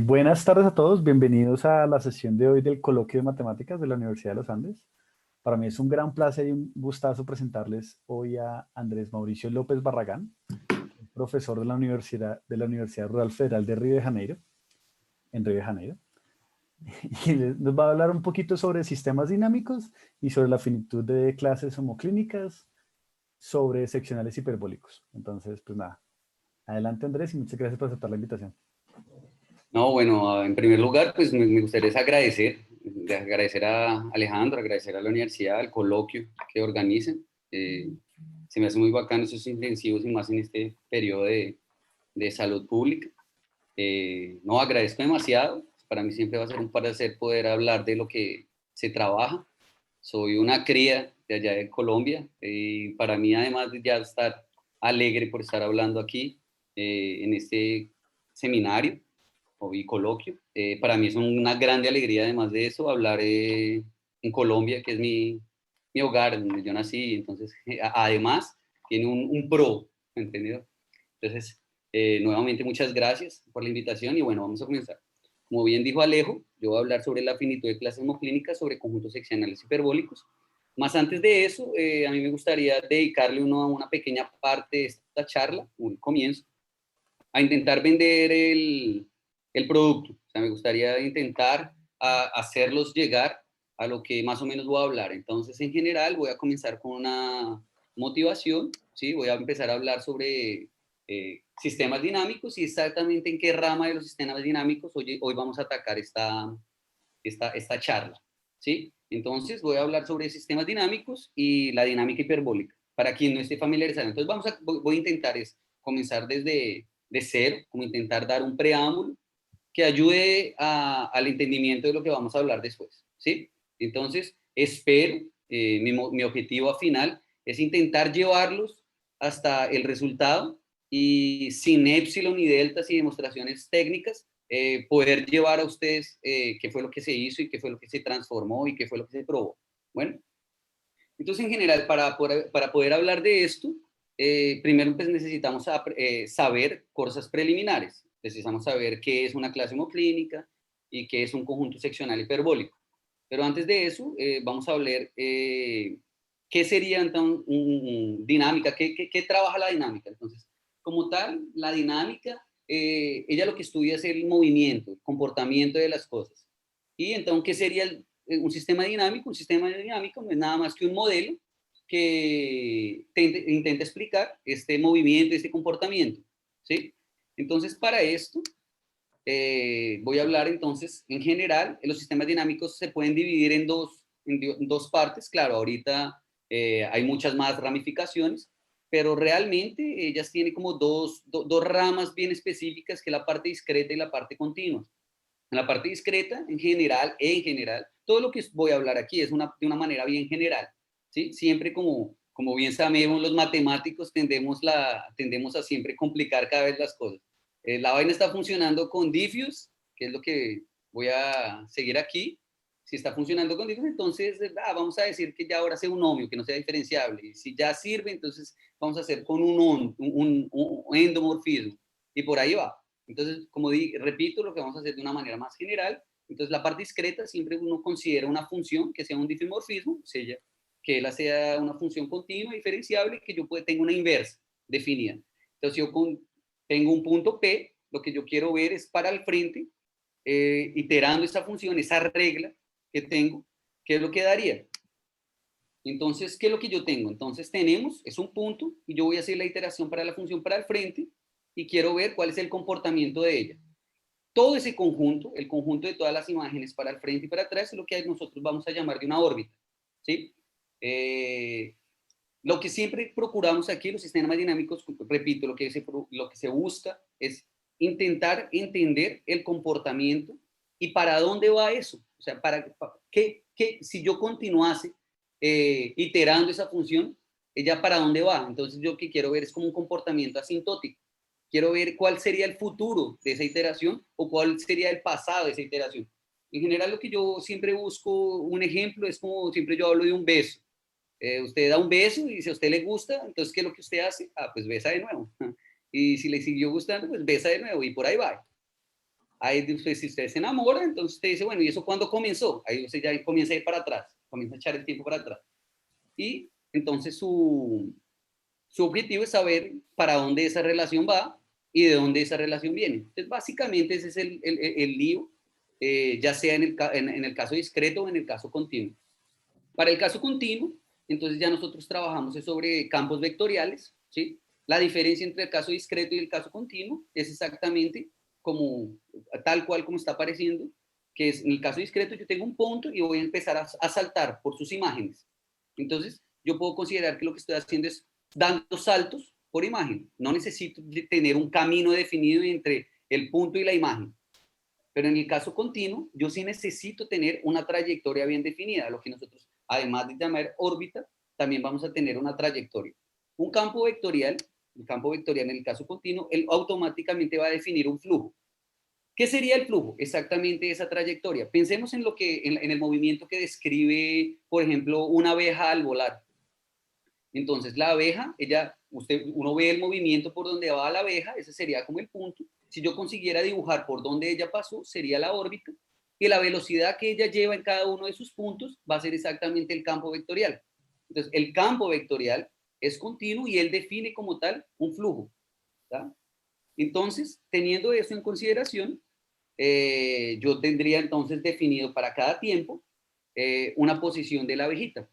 Buenas tardes a todos, bienvenidos a la sesión de hoy del Coloquio de Matemáticas de la Universidad de los Andes. Para mí es un gran placer y un gustazo presentarles hoy a Andrés Mauricio López Barragán, profesor de la Universidad Rural Federal de Río de Janeiro, en Río de Janeiro. Y nos va a hablar un poquito sobre sistemas dinámicos y sobre la finitud de clases homoclínicas, sobre seccionales hiperbólicos. Entonces, pues nada, adelante Andrés y muchas gracias por aceptar la invitación. No, bueno, en primer lugar, pues me gustaría agradecer a Alejandro, agradecer a la universidad, al coloquio que organizan. Se me hace muy bacano esos intensivos y más en este periodo de salud pública. No, agradezco demasiado. Para mí siempre va a ser un placer poder hablar de lo que se trabaja. Soy una cría de allá de Colombia y para mí, además de ya estar alegre por estar hablando aquí en este seminario y coloquio. Para mí es una grande alegría, además de eso, hablar en Colombia, que es mi hogar, donde yo nací. Entonces, además, tiene un pro, ¿entendido? Entonces, nuevamente, muchas gracias por la invitación y bueno, vamos a comenzar. Como bien dijo Alejo, yo voy a hablar sobre la finitud de clases homoclínicas, sobre conjuntos seccionales hiperbólicos. Más antes de eso, a mí me gustaría dedicarle una pequeña parte de esta charla, un comienzo, a intentar vender el producto. O sea, me gustaría intentar hacerlos llegar a lo que más o menos voy a hablar. Entonces, en general, voy a comenzar con una motivación, ¿sí? Voy a empezar a hablar sobre sistemas dinámicos y exactamente en qué rama de los sistemas dinámicos hoy vamos a atacar esta charla, ¿sí? Entonces, voy a hablar sobre sistemas dinámicos y la dinámica hiperbólica, para quien no esté familiarizado. Entonces, voy a intentar comenzar de cero, como intentar dar un preámbulo que ayude al entendimiento de lo que vamos a hablar después, ¿sí? Entonces, espero, mi objetivo final es intentar llevarlos hasta el resultado y sin épsilon y deltas y demostraciones técnicas, poder llevar a ustedes qué fue lo que se hizo y qué fue lo que se transformó y qué fue lo que se probó. Bueno, entonces en general, para poder hablar de esto, primero pues necesitamos saber cosas preliminares. Necesitamos saber qué es una clase homoclínica y qué es un conjunto seccional hiperbólico. Pero antes de eso, vamos a hablar qué sería entonces dinámica, qué trabaja la dinámica. Entonces, como tal, la dinámica, ella lo que estudia es el movimiento, el comportamiento de las cosas. Y entonces, ¿qué sería un sistema dinámico? Un sistema dinámico no es nada más que un modelo que intenta explicar este movimiento, este comportamiento, ¿sí? Entonces, para esto, voy a hablar entonces, en general, los sistemas dinámicos se pueden dividir en dos partes. Claro, ahorita hay muchas más ramificaciones, pero realmente ellas tienen como dos ramas bien específicas, que es la parte discreta y la parte continua. En la parte discreta, en general, todo lo que voy a hablar aquí es de una manera bien general, ¿sí? Siempre como bien sabemos los matemáticos tendemos a siempre complicar cada vez las cosas. La vaina está funcionando con diffuse, que es lo que voy a seguir aquí. Si está funcionando con diffuse, entonces vamos a decir que ya ahora sea un ohmio, que no sea diferenciable. Y si ya sirve, entonces vamos a hacer con un endomorfismo. Y por ahí va. Entonces, repito, lo que vamos a hacer de una manera más general. Entonces, la parte discreta siempre uno considera una función que sea un difimorfismo, o sea, que él sea una función continua, diferenciable, que yo tenga una inversa definida. Entonces, tengo un punto P, lo que yo quiero ver es para el frente, iterando esa función, esa regla que tengo, ¿qué es lo que daría? Entonces, ¿qué es lo que yo tengo? Entonces es un punto y yo voy a hacer la iteración para la función para el frente y quiero ver cuál es el comportamiento de ella. Todo ese conjunto, el conjunto de todas las imágenes para el frente y para atrás, es lo que nosotros vamos a llamar de una órbita, ¿sí? Lo que siempre procuramos aquí, los sistemas dinámicos, repito, lo que se busca es intentar entender el comportamiento y para dónde va eso. O sea, si yo continuase iterando esa función, ella para dónde va. Entonces yo que quiero ver es como un comportamiento asintótico. Quiero ver cuál sería el futuro de esa iteración o cuál sería el pasado de esa iteración. En general lo que yo siempre busco, un ejemplo, es como siempre yo hablo de un beso. Usted da un beso y si a usted le gusta, entonces, ¿qué es lo que usted hace? Pues besa de nuevo. y si le siguió gustando, pues besa de nuevo y por ahí va. Ahí después, si usted se enamora, entonces usted dice, bueno, ¿y eso cuándo comenzó? Ahí usted ya comienza a ir para atrás, comienza a echar el tiempo para atrás. Y entonces su objetivo es saber para dónde esa relación va y de dónde esa relación viene. Entonces, básicamente ese es el lío, ya sea en el caso discreto o en el caso continuo. Para el caso continuo, entonces ya nosotros trabajamos sobre campos vectoriales, ¿sí? La diferencia entre el caso discreto y el caso continuo es exactamente como, tal cual como está apareciendo, que es en el caso discreto yo tengo un punto y voy a empezar a saltar por sus imágenes. Entonces, yo puedo considerar que lo que estoy haciendo es dando saltos por imagen. No necesito tener un camino definido entre el punto y la imagen. Pero en el caso continuo, yo sí necesito tener una trayectoria bien definida, lo que nosotros, además de llamar órbita, también vamos a tener una trayectoria. Un campo vectorial, el campo vectorial en el caso continuo, él automáticamente va a definir un flujo. ¿Qué sería el flujo? Exactamente esa trayectoria. Pensemos en, en el movimiento que describe, por ejemplo, una abeja al volar. Entonces, la abeja, uno ve el movimiento por donde va la abeja, ese sería como el punto. Si yo consiguiera dibujar por donde ella pasó, sería la órbita. Y la velocidad que ella lleva en cada uno de sus puntos va a ser exactamente el campo vectorial. Entonces, el campo vectorial es continuo y él define como tal un flujo. ¿tá? Entonces, teniendo eso en consideración, yo tendría entonces definido para cada tiempo una posición de la abejita.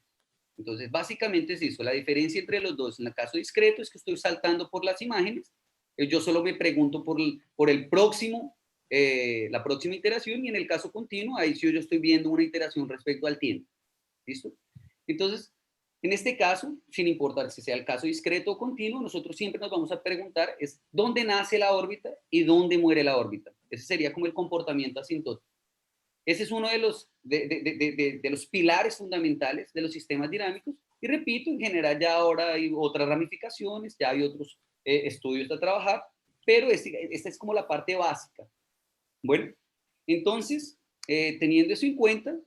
Entonces, básicamente es eso. La diferencia entre los dos, en el caso discreto, es que estoy saltando por las imágenes. Yo solo me pregunto por el próximo, la próxima iteración, y en el caso continuo, ahí sí yo estoy viendo una iteración respecto al tiempo. ¿Listo? Entonces, en este caso, sin importar si sea el caso discreto o continuo, nosotros siempre nos vamos a preguntar es dónde nace la órbita y dónde muere la órbita. Ese sería como el comportamiento asintótico. Ese es uno de los pilares fundamentales de los sistemas dinámicos. Y repito, en general ya ahora hay otras ramificaciones, ya hay otros estudios a trabajar, pero esta es como la parte básica. Bueno, entonces, teniendo eso en cuenta,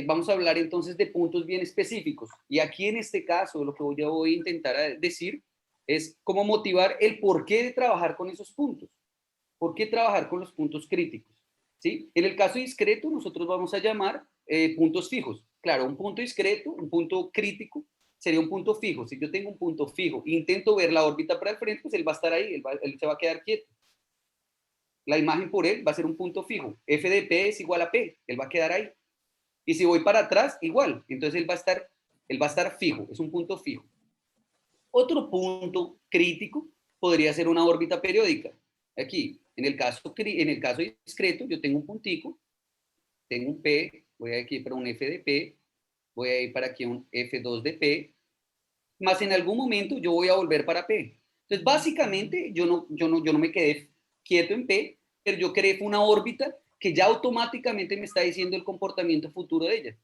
vamos a hablar entonces de puntos bien específicos. Y aquí en este caso, lo que yo voy a intentar decir es cómo motivar el porqué de trabajar con esos puntos. ¿Por qué trabajar con los puntos críticos? ¿Sí? En el caso discreto, nosotros vamos a llamar puntos fijos. Claro, un punto discreto, un punto crítico, sería un punto fijo. Si yo tengo un punto fijo e intento ver la órbita para el frente, pues él va a estar ahí, él se va a quedar quieto. La imagen por él va a ser un punto fijo. F de P es igual a P, él va a quedar ahí. Y si voy para atrás, igual. Entonces él va a estar fijo, es un punto fijo. Otro punto crítico podría ser una órbita periódica. Aquí, en el caso discreto, yo tengo un puntico, tengo un P, voy aquí para un F de P, voy a ir para aquí a un F2 de P, más en algún momento yo voy a volver para P. Entonces, básicamente, yo no me quedé quieto en P, pero yo creé una órbita que ya automáticamente me está diciendo el comportamiento futuro de ella.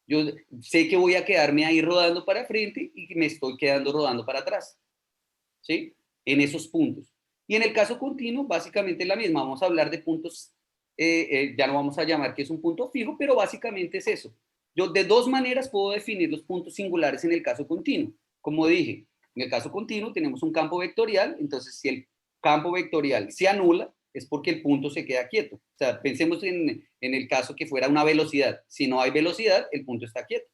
Yo sé que voy a quedarme ahí rodando para frente y que me estoy quedando rodando para atrás. ¿Sí? En esos puntos. Y en el caso continuo, básicamente es la misma. Vamos a hablar de puntos, ya no vamos a llamar que es un punto fijo, pero básicamente es eso. Yo de dos maneras puedo definir los puntos singulares en el caso continuo. Como dije, en el caso continuo tenemos un campo vectorial, entonces si el campo vectorial se anula, es porque el punto se queda quieto. O sea, pensemos en el caso que fuera una velocidad. Si no hay velocidad, el punto está quieto.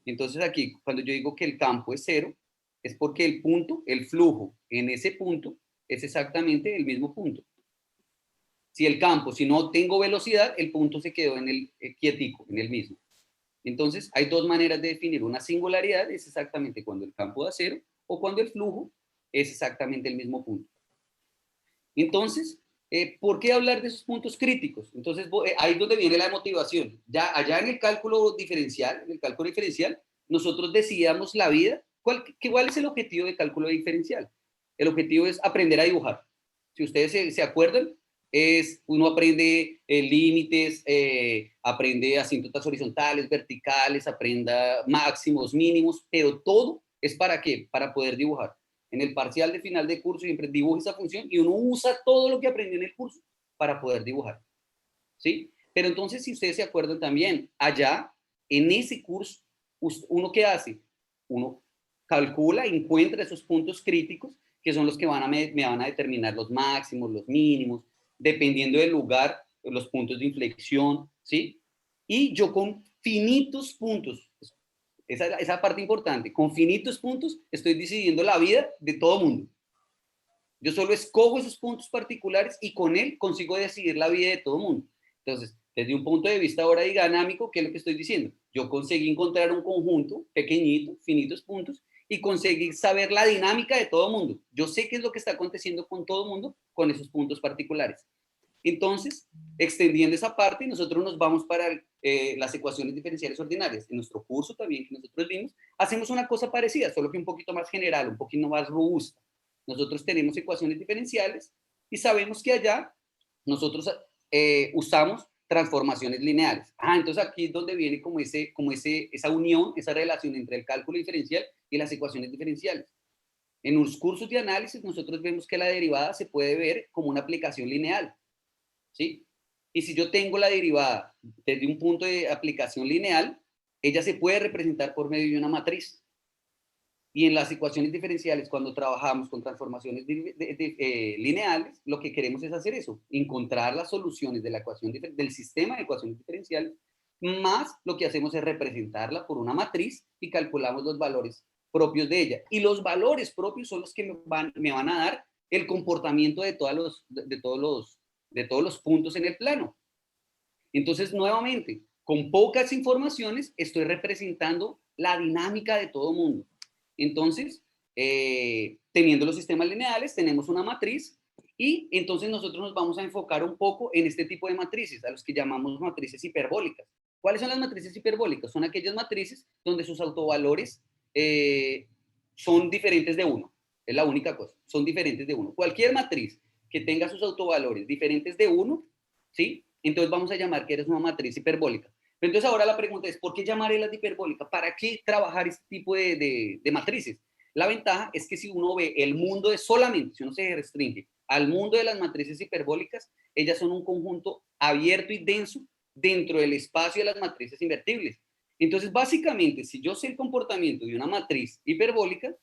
Entonces aquí, cuando yo digo que el campo es cero, es porque el punto, el flujo en ese punto es exactamente el mismo punto. Si no tengo velocidad, el punto se quedó en el quietico, en el mismo. Entonces, hay dos maneras de definir una singularidad, es exactamente cuando el campo da cero o cuando el flujo es exactamente el mismo punto. Entonces, ¿por qué hablar de esos puntos críticos? Entonces, ahí es donde viene la motivación. Ya allá en el cálculo diferencial, nosotros decidamos la vida. ¿Cuál es el objetivo de cálculo diferencial? El objetivo es aprender a dibujar. Si ustedes se acuerdan, uno aprende límites, aprende asíntotas horizontales, verticales, aprenda máximos, mínimos, pero todo es ¿para qué? Para poder dibujar. En el parcial de final de curso siempre dibuja esa función y uno usa todo lo que aprendió en el curso para poder dibujar. ¿Sí? Pero entonces, si ustedes se acuerdan también, allá, en ese curso, ¿uno qué hace? Uno calcula, encuentra esos puntos críticos que son los que me van a determinar los máximos, los mínimos, dependiendo del lugar, los puntos de inflexión, ¿sí? Y yo con finitos puntos, esa parte importante, con finitos puntos estoy decidiendo la vida de todo mundo. Yo solo escojo esos puntos particulares y con él consigo decidir la vida de todo mundo. Entonces, desde un punto de vista ahora dinámico, ¿qué es lo que estoy diciendo? Yo conseguí encontrar un conjunto pequeñito, finitos puntos, y conseguir saber la dinámica de todo mundo. Yo sé qué es lo que está aconteciendo con todo mundo con esos puntos particulares. Entonces, extendiendo esa parte, nosotros nos vamos para las ecuaciones diferenciales ordinarias. En nuestro curso también que nosotros vimos, hacemos una cosa parecida, solo que un poquito más general, un poquito más robusta. Nosotros tenemos ecuaciones diferenciales y sabemos que allá nosotros usamos transformaciones lineales. Entonces aquí es donde viene esa unión, esa relación entre el cálculo diferencial y las ecuaciones diferenciales. En los cursos de análisis nosotros vemos que la derivada se puede ver como una aplicación lineal, ¿sí? Y si yo tengo la derivada desde un punto de aplicación lineal, ella se puede representar por medio de una matriz. Y en las ecuaciones diferenciales, cuando trabajamos con transformaciones lineales, lo que queremos es hacer eso, encontrar las soluciones de la ecuación del sistema de ecuaciones diferenciales, más lo que hacemos es representarla por una matriz y calculamos los valores propios de ella. Y los valores propios son los que me van a dar el comportamiento de todos los puntos en el plano. Entonces, nuevamente, con pocas informaciones, estoy representando la dinámica de todo mundo. Entonces, teniendo los sistemas lineales, tenemos una matriz y entonces nosotros nos vamos a enfocar un poco en este tipo de matrices, a los que llamamos matrices hiperbólicas. ¿Cuáles son las matrices hiperbólicas? Son aquellas matrices donde sus autovalores son diferentes de uno. Es la única cosa, son diferentes de uno. Cualquier matriz que tenga sus autovalores diferentes de uno, ¿sí? Entonces vamos a llamar que eres una matriz hiperbólica. Entonces ahora la pregunta es, ¿por qué llamarlas de hiperbólica? ¿Para qué trabajar este tipo de matrices? La ventaja es que si uno ve el mundo de solamente, si uno se restringe al mundo de las matrices hiperbólicas, ellas son un conjunto abierto y denso dentro del espacio de las matrices invertibles. Entonces, básicamente, si yo sé el comportamiento de una matriz hiperbólica,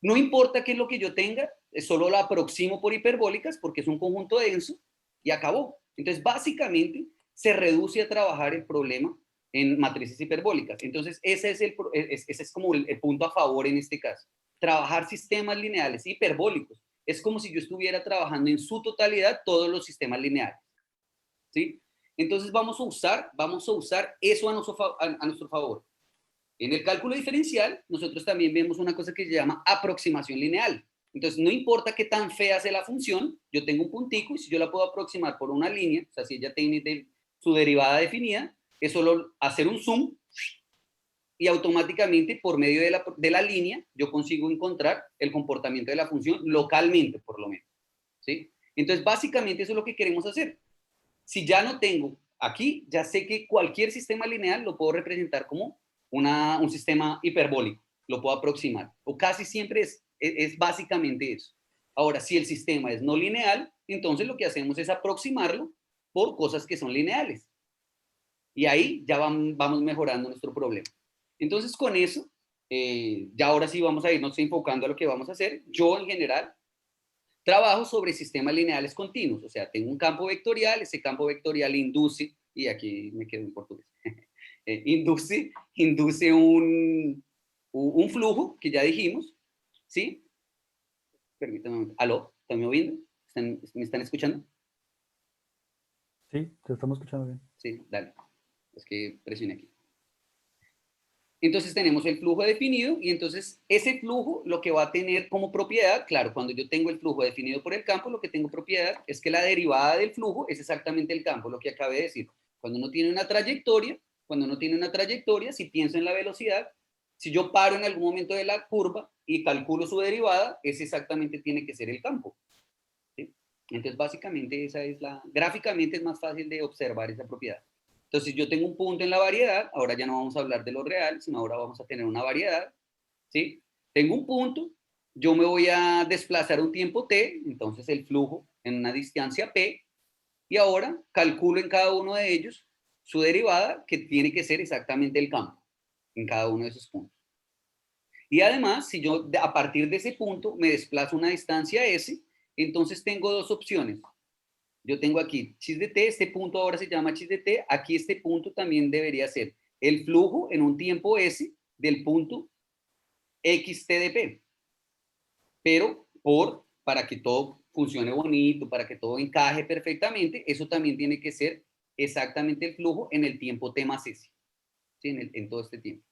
no importa qué es lo que yo tenga, solo la aproximo por hiperbólicas porque es un conjunto denso y acabó. Entonces, básicamente, se reduce a trabajar el problema en matrices hiperbólicas. Entonces, ese es como el punto a favor en este caso. Trabajar sistemas lineales hiperbólicos. Es como si yo estuviera trabajando en su totalidad todos los sistemas lineales, ¿sí? Entonces, vamos a usar eso a nuestro favor. En el cálculo diferencial, nosotros también vemos una cosa que se llama aproximación lineal. Entonces, no importa qué tan fea sea la función, yo tengo un puntico y si yo la puedo aproximar por una línea, o sea, si ella tiene su derivada definida, es solo hacer un zoom y automáticamente por medio de la línea yo consigo encontrar el comportamiento de la función localmente, por lo menos, ¿sí? Entonces, básicamente eso es lo que queremos hacer. Si ya no tengo aquí, ya sé que cualquier sistema lineal lo puedo representar como un sistema hiperbólico, lo puedo aproximar, o casi siempre es básicamente eso. Ahora, si el sistema es no lineal, entonces lo que hacemos es aproximarlo por cosas que son lineales. Y ahí ya vamos mejorando nuestro problema. Entonces, con eso, ya ahora sí vamos a irnos enfocando a lo que vamos a hacer. Yo, en general, trabajo sobre sistemas lineales continuos, o sea, tengo un campo vectorial, ese campo vectorial induce, y aquí me quedo en portugués, induce un flujo que ya dijimos, ¿sí? Permítanme, ¿aló? ¿Están me oyendo? ¿Me están escuchando? Sí, te estamos escuchando bien. Sí, dale, es que presioné aquí. Entonces tenemos el flujo definido y entonces ese flujo lo que va a tener como propiedad, claro, cuando yo tengo el flujo definido por el campo, lo que tengo propiedad es que la derivada del flujo es exactamente el campo, lo que acabé de decir. Cuando uno tiene una trayectoria, si pienso en la velocidad, si yo paro en algún momento de la curva y calculo su derivada, ese exactamente tiene que ser el campo, ¿sí? Entonces básicamente gráficamente es más fácil de observar esa propiedad. Entonces, yo tengo un punto en la variedad, ahora ya no vamos a hablar de lo real, sino ahora vamos a tener una variedad, ¿sí? Tengo un punto, yo me voy a desplazar un tiempo t, entonces el flujo en una distancia p, y ahora calculo en cada uno de ellos su derivada, que tiene que ser exactamente el campo, en cada uno de esos puntos. Y además, si yo a partir de ese punto me desplazo una distancia S, entonces tengo dos opciones. Yo tengo aquí chis de t, este punto ahora se llama chis de t, aquí este punto también debería ser el flujo en un tiempo S del punto xt de p. Pero para que todo funcione bonito, para que todo encaje perfectamente, eso también tiene que ser exactamente el flujo en el tiempo t más s, ¿sí? En todo este tiempo.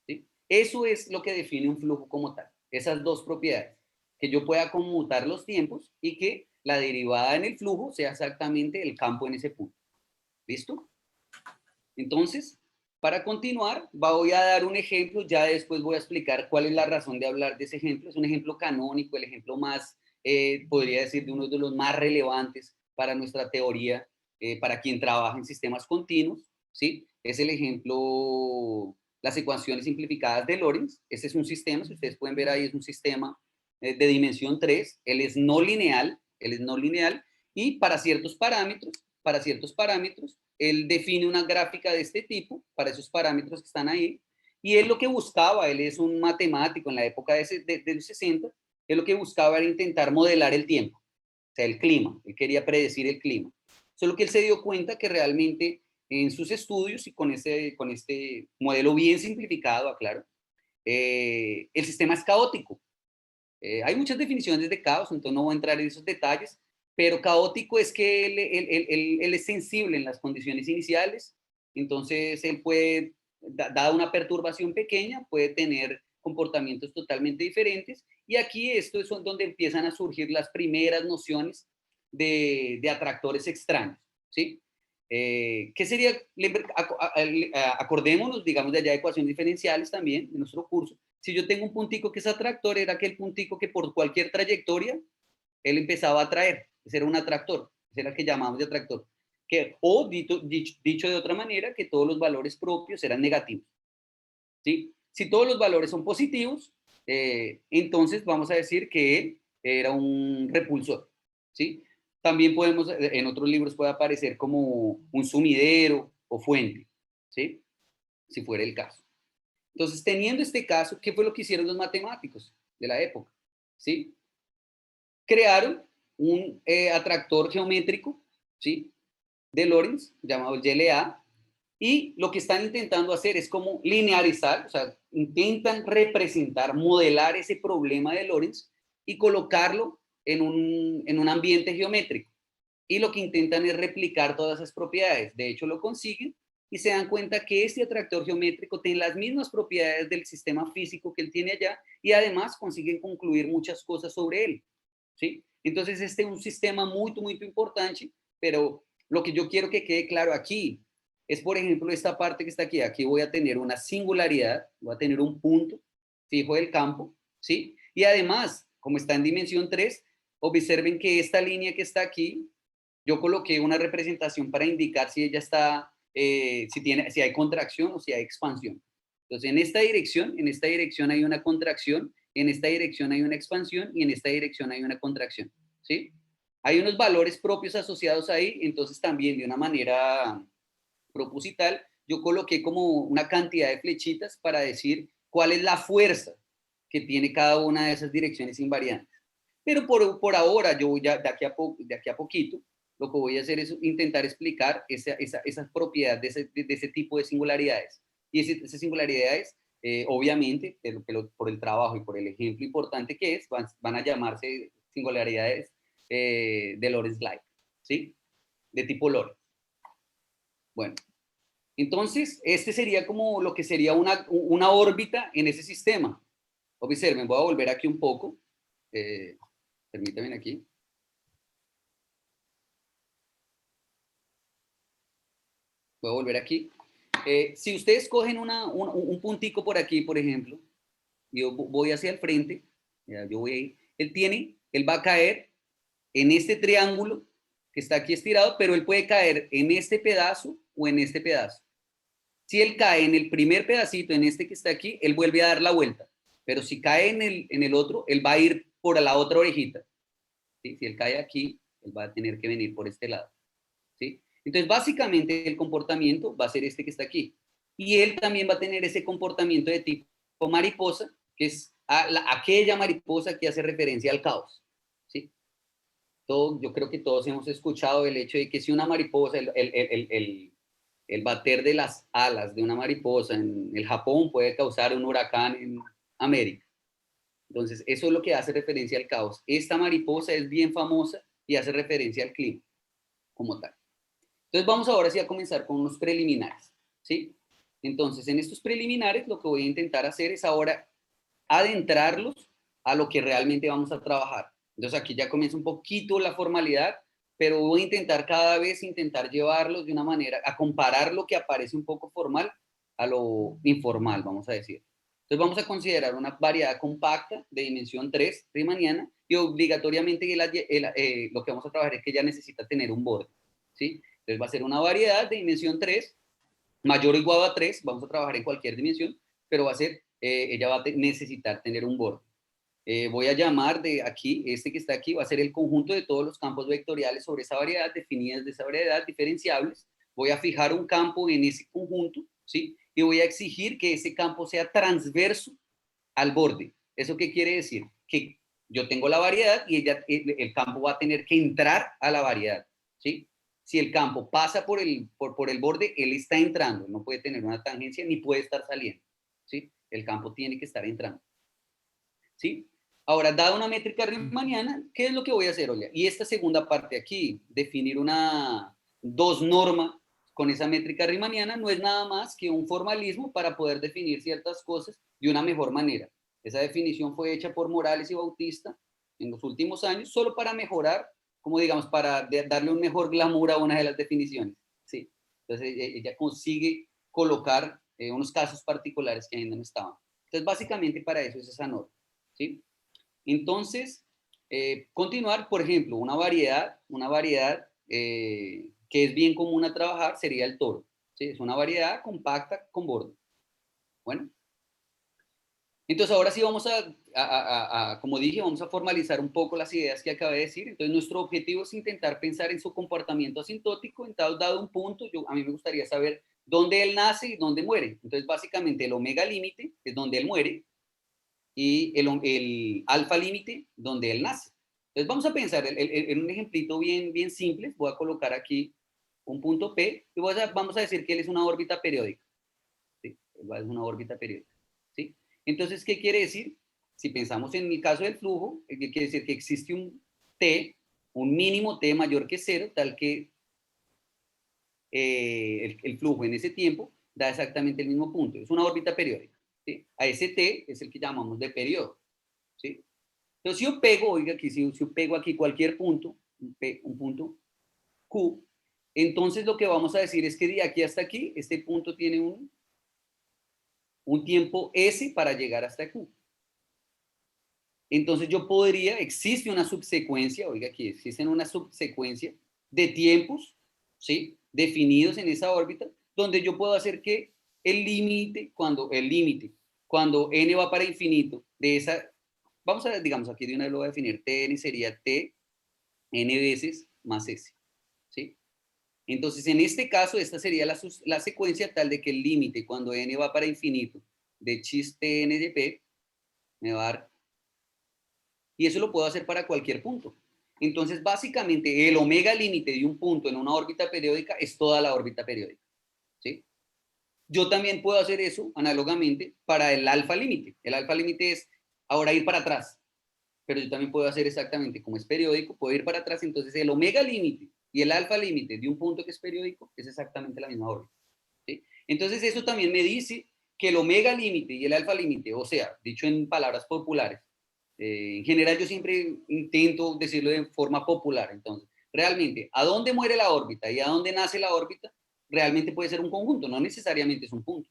¿Sí? Eso es lo que define un flujo como tal, esas dos propiedades, que yo pueda conmutar los tiempos y que la derivada en el flujo sea exactamente el campo en ese punto. ¿Listo? Entonces, para continuar, voy a dar un ejemplo, ya después voy a explicar cuál es la razón de hablar de ese ejemplo. Es un ejemplo canónico, el ejemplo más, podría decir, de uno de los más relevantes para nuestra teoría, para quien trabaja en sistemas continuos, ¿sí? Es el ejemplo, las ecuaciones simplificadas de Lorentz. Este es un sistema, si ustedes pueden ver ahí, es un sistema de dimensión 3, él es no lineal, y para ciertos parámetros, él define una gráfica de este tipo para esos parámetros que están ahí, y él lo que buscaba, él es un matemático en la época de los 60, él lo que buscaba era intentar modelar el tiempo, o sea, el clima, él quería predecir el clima. Solo que él se dio cuenta que realmente en sus estudios y con este modelo bien simplificado, aclaro, el sistema es caótico. Hay muchas definiciones de caos, entonces no voy a entrar en esos detalles, pero caótico es que él es sensible en las condiciones iniciales, entonces él puede, dada una perturbación pequeña, puede tener comportamientos totalmente diferentes, y aquí esto es donde empiezan a surgir las primeras nociones de atractores extraños, ¿sí? ¿Qué sería? Acordémonos, digamos, de allá de ecuaciones diferenciales también, en nuestro curso. Si yo tengo un puntico que es atractor, era aquel puntico que por cualquier trayectoria él empezaba a atraer. Ese era un atractor, ese era el que llamamos de atractor. O dicho de otra manera, que todos los valores propios eran negativos. ¿Sí? Si todos los valores son positivos, entonces vamos a decir que él era un repulsor. ¿Sí? También podemos, en otros libros puede aparecer como un sumidero o fuente, ¿sí? Si fuera el caso. Entonces, teniendo este caso, ¿qué fue lo que hicieron los matemáticos de la época? ¿Sí? Crearon un atractor geométrico, ¿sí? De Lorentz, llamado el YLA, y lo que están intentando hacer es como linearizar, o sea, intentan representar, modelar ese problema de Lorentz y colocarlo en un ambiente geométrico. Y lo que intentan es replicar todas esas propiedades. De hecho, lo consiguen y se dan cuenta que este atractor geométrico tiene las mismas propiedades del sistema físico que él tiene allá, y además consiguen concluir muchas cosas sobre él, ¿sí? Entonces, este es un sistema muy, muy importante, pero lo que yo quiero que quede claro aquí es, por ejemplo, esta parte que está aquí. Aquí voy a tener una singularidad, voy a tener un punto fijo del campo, ¿sí? Y además, como está en dimensión 3, observen que esta línea que está aquí, yo coloqué una representación para indicar si ella está, si hay contracción o si hay expansión. Entonces, en esta dirección hay una contracción, en esta dirección hay una expansión y en esta dirección hay una contracción, ¿sí? Hay unos valores propios asociados ahí, entonces también de una manera proposital, yo coloqué como una cantidad de flechitas para decir cuál es la fuerza que tiene cada una de esas direcciones invariantes. Pero por ahora, yo ya de aquí a poquito, lo que voy a hacer es intentar explicar esa propiedad de ese tipo de singularidades. Y esas singularidades, obviamente, por el trabajo y por el ejemplo importante que es, van a llamarse singularidades de Lorentz-Like, ¿sí? De tipo Lorentz. Bueno, entonces, este sería como lo que sería una órbita en ese sistema. Observen, voy a volver aquí un poco. Permítanme aquí. Voy a volver aquí. Si ustedes cogen un puntico por aquí, por ejemplo, yo voy hacia el frente, yo voy ahí, él va a caer en este triángulo que está aquí estirado, pero él puede caer en este pedazo o en este pedazo. Si él cae en el primer pedacito, en este que está aquí, él vuelve a dar la vuelta. Pero si cae en el otro, él va a ir por la otra orejita. ¿Sí? Si él cae aquí, él va a tener que venir por este lado. ¿Sí? Entonces, básicamente, el comportamiento va a ser este que está aquí. Y él también va a tener ese comportamiento de tipo mariposa, que es aquella mariposa que hace referencia al caos, ¿sí? Yo creo que todos hemos escuchado el hecho de que si una mariposa, el bater de las alas de una mariposa en el Japón puede causar un huracán en América. Entonces, eso es lo que hace referencia al caos. Esta mariposa es bien famosa y hace referencia al clima como tal. Entonces, vamos ahora sí a comenzar con unos preliminares, ¿sí? Entonces, en estos preliminares, lo que voy a intentar hacer es ahora adentrarlos a lo que realmente vamos a trabajar. Entonces, aquí ya comienza un poquito la formalidad, pero voy a intentar cada vez intentar llevarlos de una manera, a comparar lo que aparece un poco formal a lo informal, vamos a decir. Entonces vamos a considerar una variedad compacta de dimensión 3 riemanniana y obligatoriamente lo que vamos a trabajar es que ya necesita tener un borde, ¿sí? Entonces va a ser una variedad de dimensión 3, mayor o igual a 3, vamos a trabajar en cualquier dimensión, pero va a ser, ella va a necesitar tener un borde. Voy a llamar de aquí, este que está aquí, va a ser el conjunto de todos los campos vectoriales sobre esa variedad, definidas de esa variedad, diferenciables. Voy a fijar un campo en ese conjunto, ¿sí? Y voy a exigir que ese campo sea transverso al borde. ¿Eso qué quiere decir? Que yo tengo la variedad y el campo va a tener que entrar a la variedad, ¿sí? Si el campo pasa por el borde, él está entrando, no puede tener una tangencia ni puede estar saliendo, ¿sí? El campo tiene que estar entrando, ¿sí? Ahora, dada una métrica riemanniana, ¿qué es lo que voy a hacer, Olga? Y esta segunda parte aquí, definir dos normas con esa métrica riemanniana, no es nada más que un formalismo para poder definir ciertas cosas de una mejor manera. Esa definición fue hecha por Morales y Bautista en los últimos años, solo para mejorar, como digamos, para darle un mejor glamour a una de las definiciones, ¿sí? Entonces, ella consigue colocar unos casos particulares que ainda no estaban. Entonces, básicamente para eso es esa norma, ¿sí? Entonces, continuar, por ejemplo, una variedad que es bien común a trabajar sería el toro, ¿sí? Es una variedad compacta con borde. Bueno, entonces ahora sí vamos como dije, vamos a formalizar un poco las ideas que acabé de decir. Entonces nuestro objetivo es intentar pensar en su comportamiento asintótico en dado un punto. A mí me gustaría saber dónde él nace y dónde muere. Entonces básicamente el omega límite es donde él muere y el alfa límite donde él nace. Entonces vamos a pensar en un ejemplito bien, bien simple. Voy a colocar aquí un punto P y vamos a decir que él es una órbita periódica, ¿sí? Es una órbita periódica, ¿sí? Entonces, ¿qué quiere decir? Si pensamos en el caso del flujo, quiere decir que existe un T, un mínimo T mayor que cero, tal que el flujo en ese tiempo da exactamente el mismo punto. Es una órbita periódica, ¿sí? A ese T es el que llamamos de periodo, ¿sí? Entonces, si yo pego, oiga, aquí, si yo pego aquí cualquier punto, un punto Q, entonces lo que vamos a decir es que de aquí hasta aquí, este punto tiene un tiempo S para llegar hasta Q. Entonces yo existe una subsecuencia, oiga, aquí existe una subsecuencia de tiempos, ¿sí? Definidos en esa órbita, donde yo puedo hacer que el límite, cuando n va para infinito, de esa, vamos a, digamos, aquí de una vez lo voy a definir, Tn sería T n veces más S, ¿sí? Entonces, en este caso, esta sería la secuencia tal de que el límite, cuando n va para infinito, de chis Tn de P, me va a dar, y eso lo puedo hacer para cualquier punto. Entonces, básicamente, el omega límite de un punto en una órbita periódica es toda la órbita periódica, ¿sí? Yo también puedo hacer eso análogamente para el alfa límite. El alfa límite es ahora ir para atrás, pero yo también puedo hacer exactamente como es periódico, puedo ir para atrás. Entonces, el omega límite y el alfa límite de un punto que es periódico es exactamente la misma órbita, ¿sí? Entonces, eso también me dice que el omega límite y el alfa límite, o sea, dicho en palabras populares, en general yo siempre intento decirlo de forma popular. Entonces, realmente, ¿a dónde muere la órbita y a dónde nace la órbita? Realmente puede ser un conjunto, no necesariamente es un punto,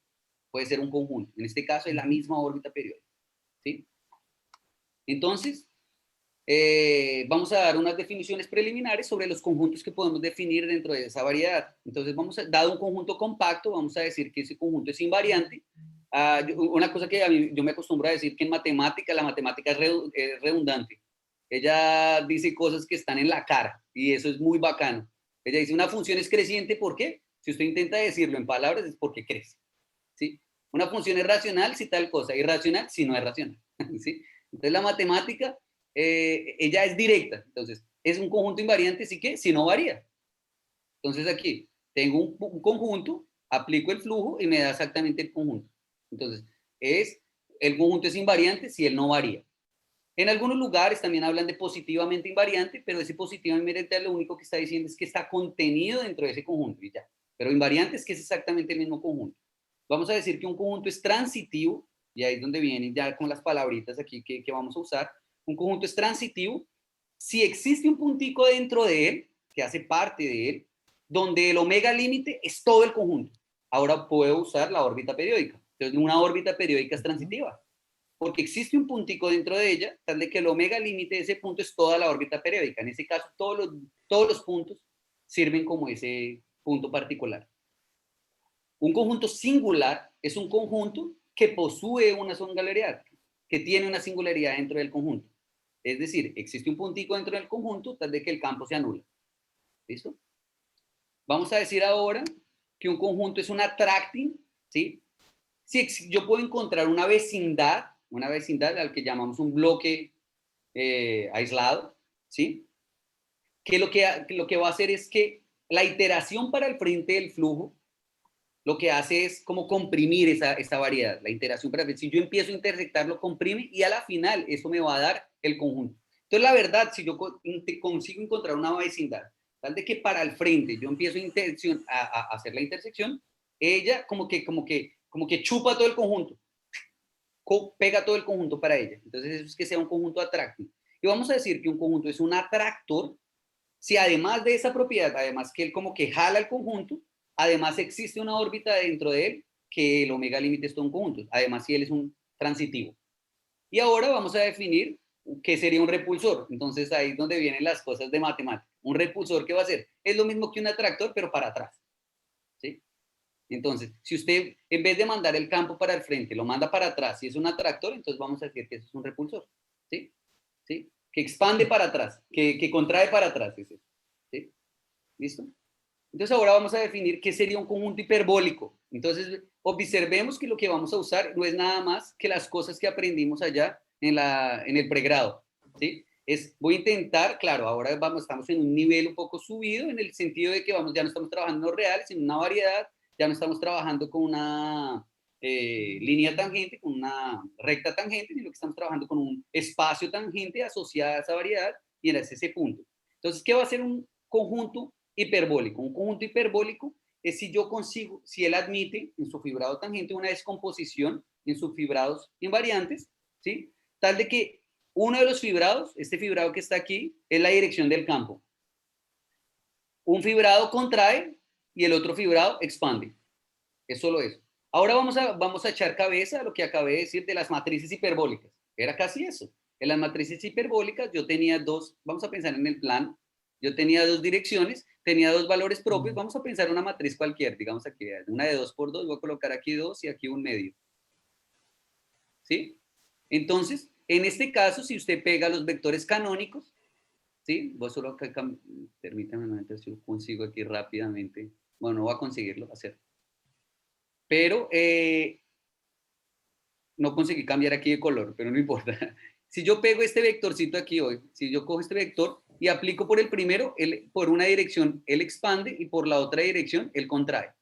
puede ser un conjunto. En este caso es la misma órbita periódica, ¿sí? Entonces, vamos a dar unas definiciones preliminares sobre los conjuntos que podemos definir dentro de esa variedad. Entonces, dado un conjunto compacto, vamos a decir que ese conjunto es invariante. Una cosa que yo me acostumbro a decir que en matemática, la matemática es redundante. Ella dice cosas que están en la cara y eso es muy bacano. Ella dice, una función es creciente, ¿por qué? Si usted intenta decirlo en palabras, es porque crece, ¿sí? Una función es racional si tal cosa, irracional si no es racional. ¿Sí? Entonces la matemática, ella es directa. Entonces, es un conjunto invariante si no varía. Entonces aquí tengo un conjunto, aplico el flujo y me da exactamente el conjunto. Entonces, el conjunto es invariante si él no varía. En algunos lugares también hablan de positivamente invariante, pero ese positivamente invariante lo único que está diciendo es que está contenido dentro de ese conjunto y ya. Pero invariante es que es exactamente el mismo conjunto. Vamos a decir que un conjunto es transitivo, y ahí es donde vienen ya con las palabritas aquí que vamos a usar. Un conjunto es transitivo si existe un puntico dentro de él, que hace parte de él, donde el omega límite es todo el conjunto. Ahora puedo usar la órbita periódica. Entonces, una órbita periódica es transitiva, porque existe un puntico dentro de ella, tal de que el omega límite de ese punto es toda la órbita periódica. En ese caso, todos los puntos sirven como ese punto particular. Un conjunto singular es un conjunto que posee una singularidad, que tiene una singularidad dentro del conjunto. Es decir, existe un puntico dentro del conjunto tal de que el campo se anula. ¿Listo? Vamos a decir ahora que un conjunto es un attracting, ¿sí? Si yo puedo encontrar una vecindad al que llamamos un bloque aislado, ¿sí? Que lo que va a hacer es que la iteración para el frente del flujo lo que hace es como comprimir esa variedad, la iteración para el frente. Si yo empiezo a intersectar, lo comprime y a la final eso me va a dar el conjunto. Entonces, la verdad, si yo consigo encontrar una vecindad, tal de que para el frente yo empiezo a hacer la intersección, ella como que chupa todo el conjunto, pega todo el conjunto para ella. Entonces, eso es que sea un conjunto atractivo. Y vamos a decir que un conjunto es un atractor si además de esa propiedad, además que él como que jala el conjunto, además existe una órbita dentro de él que el omega límite es todo un conjunto. Además, si él es un transitivo. Y ahora vamos a definir qué sería un repulsor. Entonces, ahí es donde vienen las cosas de matemática. Un repulsor, ¿qué va a hacer? Es lo mismo que un atractor, pero para atrás. ¿Sí? Entonces, si usted, en vez de mandar el campo para el frente, lo manda para atrás, si es un atractor, entonces vamos a decir que eso es un repulsor. ¿Sí? ¿Sí? Que expande para atrás, que contrae para atrás. ¿Sí? ¿Listo? Entonces ahora vamos a definir qué sería un conjunto hiperbólico. Entonces observemos que lo que vamos a usar no es nada más que las cosas que aprendimos allá en el pregrado. ¿Sí? Voy a intentar, claro, ahora estamos en un nivel un poco subido en el sentido de que ya no estamos trabajando en los reales, sino en una variedad, ya no estamos trabajando con una línea tangente, con una recta tangente, sino que estamos trabajando con un espacio tangente asociado a esa variedad y en ese punto. Entonces, ¿qué va a ser un conjunto hiperbólico? Un conjunto hiperbólico es si yo consigo, si él admite en su fibrado tangente una descomposición en sus fibrados invariantes, ¿sí? Tal de que uno de los fibrados, este fibrado que está aquí, es la dirección del campo. Un fibrado contrae y el otro fibrado expande. Es solo eso. Ahora vamos a echar cabeza a lo que acabé de decir de las matrices hiperbólicas. Era casi eso. En las matrices hiperbólicas yo tenía vamos a pensar en el plano, yo tenía dos direcciones, tenía dos valores propios, vamos a pensar una matriz cualquier, digamos aquí, una de 2 por 2, voy a colocar aquí 2 y aquí un medio. ¿Sí? Entonces, en este caso, si usted pega los vectores canónicos, ¿sí? Vos solo acá, permítame, si yo consigo aquí rápidamente, bueno, no voy a conseguirlo hacer, pero no conseguí cambiar aquí de color, pero no importa. Si yo pego este vectorcito aquí hoy, si yo cojo este vector y aplico por el primero, por una dirección él expande y por la otra dirección él contrae.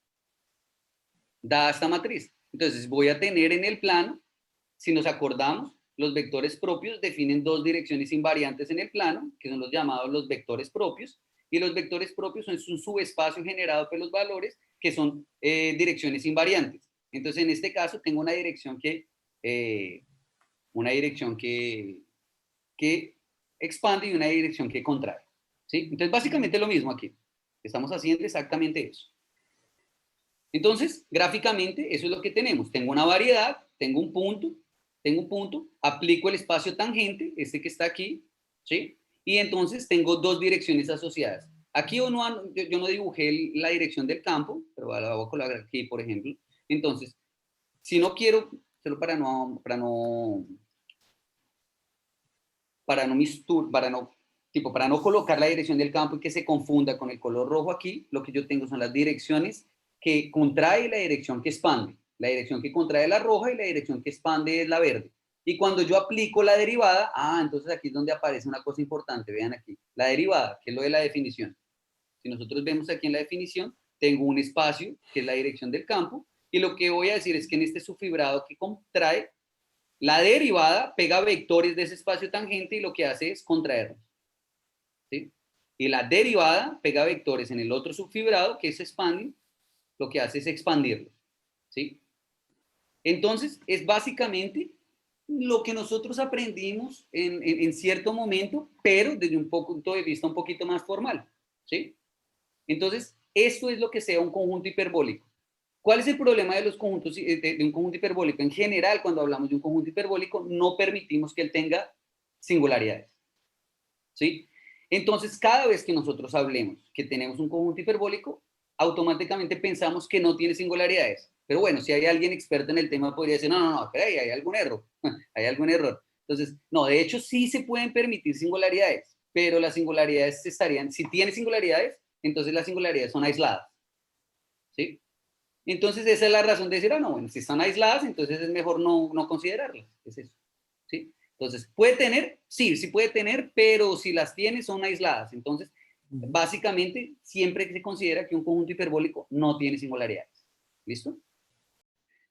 Da esta matriz. Entonces voy a tener en el plano, si nos acordamos, los vectores propios definen dos direcciones invariantes en el plano, que son los llamados los vectores propios, y los vectores propios son un subespacio generado por los valores, que son direcciones invariantes. Entonces, en este caso, tengo una dirección que expande y una dirección que contrae. ¿Sí? Entonces, básicamente lo mismo aquí. Estamos haciendo exactamente eso. Entonces, gráficamente, eso es lo que tenemos. Tengo una variedad, tengo un punto, aplico el espacio tangente, este que está aquí, ¿sí? Y entonces tengo dos direcciones asociadas. Aquí yo no dibujé la dirección del campo, pero la voy a colocar aquí, por ejemplo. Entonces, si no quiero, solo para no colocar la dirección del campo y que se confunda con el color rojo aquí, lo que yo tengo son las direcciones que contrae y la dirección que expande. La dirección que contrae es la roja y la dirección que expande es la verde. Y cuando yo aplico la derivada, entonces aquí es donde aparece una cosa importante, vean aquí, la derivada, que es lo de la definición. Si nosotros vemos aquí en la definición, tengo un espacio, que es la dirección del campo, y lo que voy a decir es que en este subfibrado que contrae, la derivada pega vectores de ese espacio tangente y lo que hace es contraerlos. ¿Sí? Y la derivada pega vectores en el otro subfibrado, que es expanding, lo que hace es expandirlos. ¿Sí? Entonces, es básicamente lo que nosotros aprendimos en cierto momento, pero desde un punto de vista un poquito más formal. ¿Sí? Entonces, esto es lo que sea un conjunto hiperbólico. ¿Cuál es el problema de los conjuntos, de un conjunto hiperbólico? En general, cuando hablamos de un conjunto hiperbólico, no permitimos que él tenga singularidades. ¿Sí? Entonces, cada vez que nosotros hablemos que tenemos un conjunto hiperbólico, automáticamente pensamos que no tiene singularidades. Pero bueno, si hay alguien experto en el tema, podría decir, no, espera, hay algún error. Hay algún error. Entonces, no, de hecho sí se pueden permitir singularidades, pero las singularidades estarían, si tiene singularidades, entonces las singularidades son aisladas. ¿Sí? Entonces esa es la razón de decir, no, bueno, si están aisladas, entonces es mejor no considerarlas. Es eso. ¿Sí? Entonces, ¿puede tener? Sí puede tener, pero si las tiene son aisladas. Entonces, básicamente, siempre se considera que un conjunto hiperbólico no tiene singularidades. ¿Listo?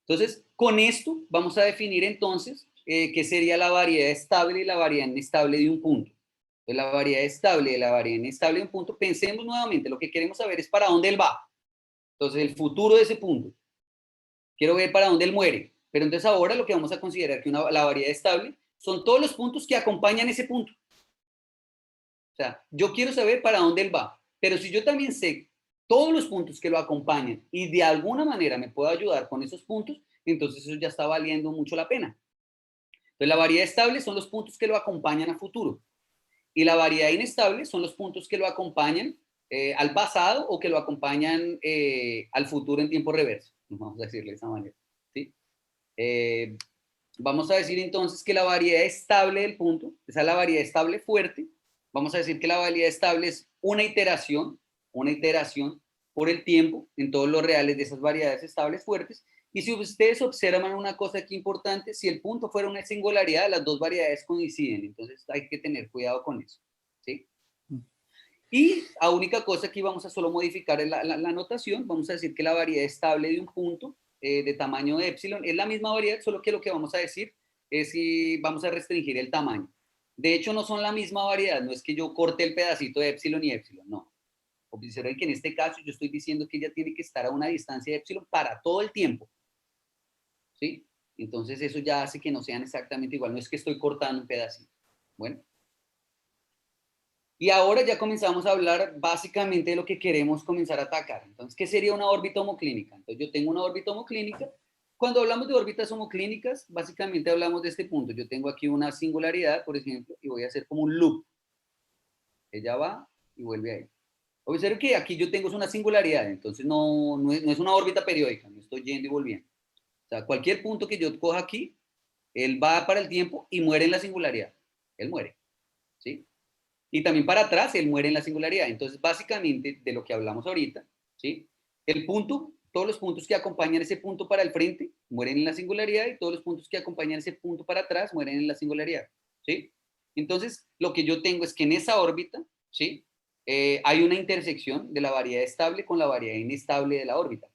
Entonces, con esto vamos a definir entonces qué sería la variedad estable y la variedad inestable de un punto. Entonces, la variedad estable y la variedad inestable de un punto, pensemos nuevamente, lo que queremos saber es para dónde él va. Entonces, el futuro de ese punto. Quiero ver para dónde él muere. Pero entonces ahora lo que vamos a considerar que la variedad estable son todos los puntos que acompañan ese punto. O sea, yo quiero saber para dónde él va. Pero si yo también sé todos los puntos que lo acompañan y de alguna manera me puedo ayudar con esos puntos, entonces eso ya está valiendo mucho la pena. Entonces la variedad estable son los puntos que lo acompañan a futuro. Y la variedad inestable son los puntos que lo acompañan al pasado o que lo acompañan al futuro en tiempo reverso. Vamos a decirle de esa manera. ¿Sí? Vamos a decir entonces que la variedad estable del punto, esa es la variedad estable fuerte. Vamos a decir que la variedad estable es una iteración por el tiempo en todos los reales de esas variedades estables fuertes. Y si ustedes observan una cosa aquí importante, si el punto fuera una singularidad, las dos variedades coinciden. Entonces hay que tener cuidado con eso. ¿Sí? Y la única cosa que vamos a solo modificar es la notación. Vamos a decir que la variedad estable de un punto de tamaño de epsilon es la misma variedad, solo que lo que vamos a decir es si vamos a restringir el tamaño. De hecho, no son la misma variedad. No es que yo corte el pedacito de epsilon y epsilon, no. Observen que en este caso yo estoy diciendo que ella tiene que estar a una distancia de epsilon para todo el tiempo. ¿Sí? Entonces eso ya hace que no sean exactamente igual. No es que estoy cortando un pedacito. Bueno. Y ahora ya comenzamos a hablar básicamente de lo que queremos comenzar a atacar. Entonces, ¿qué sería una órbita homoclínica? Entonces, yo tengo una órbita homoclínica. Cuando hablamos de órbitas homoclínicas, básicamente hablamos de este punto. Yo tengo aquí una singularidad, por ejemplo, y voy a hacer como un loop. Ella va y vuelve ahí. Observen que aquí yo tengo una singularidad, entonces no es una órbita periódica, no estoy yendo y volviendo. O sea, cualquier punto que yo coja aquí, él va para el tiempo y muere en la singularidad. Él muere, ¿sí? Y también para atrás, él muere en la singularidad. Entonces, básicamente, de lo que hablamos ahorita, ¿sí? El punto, todos los puntos que acompañan ese punto para el frente, mueren en la singularidad, y todos los puntos que acompañan ese punto para atrás, mueren en la singularidad, ¿sí? Entonces, lo que yo tengo es que en esa órbita, ¿sí? Hay una intersección de la variedad estable con la variedad inestable de la órbita,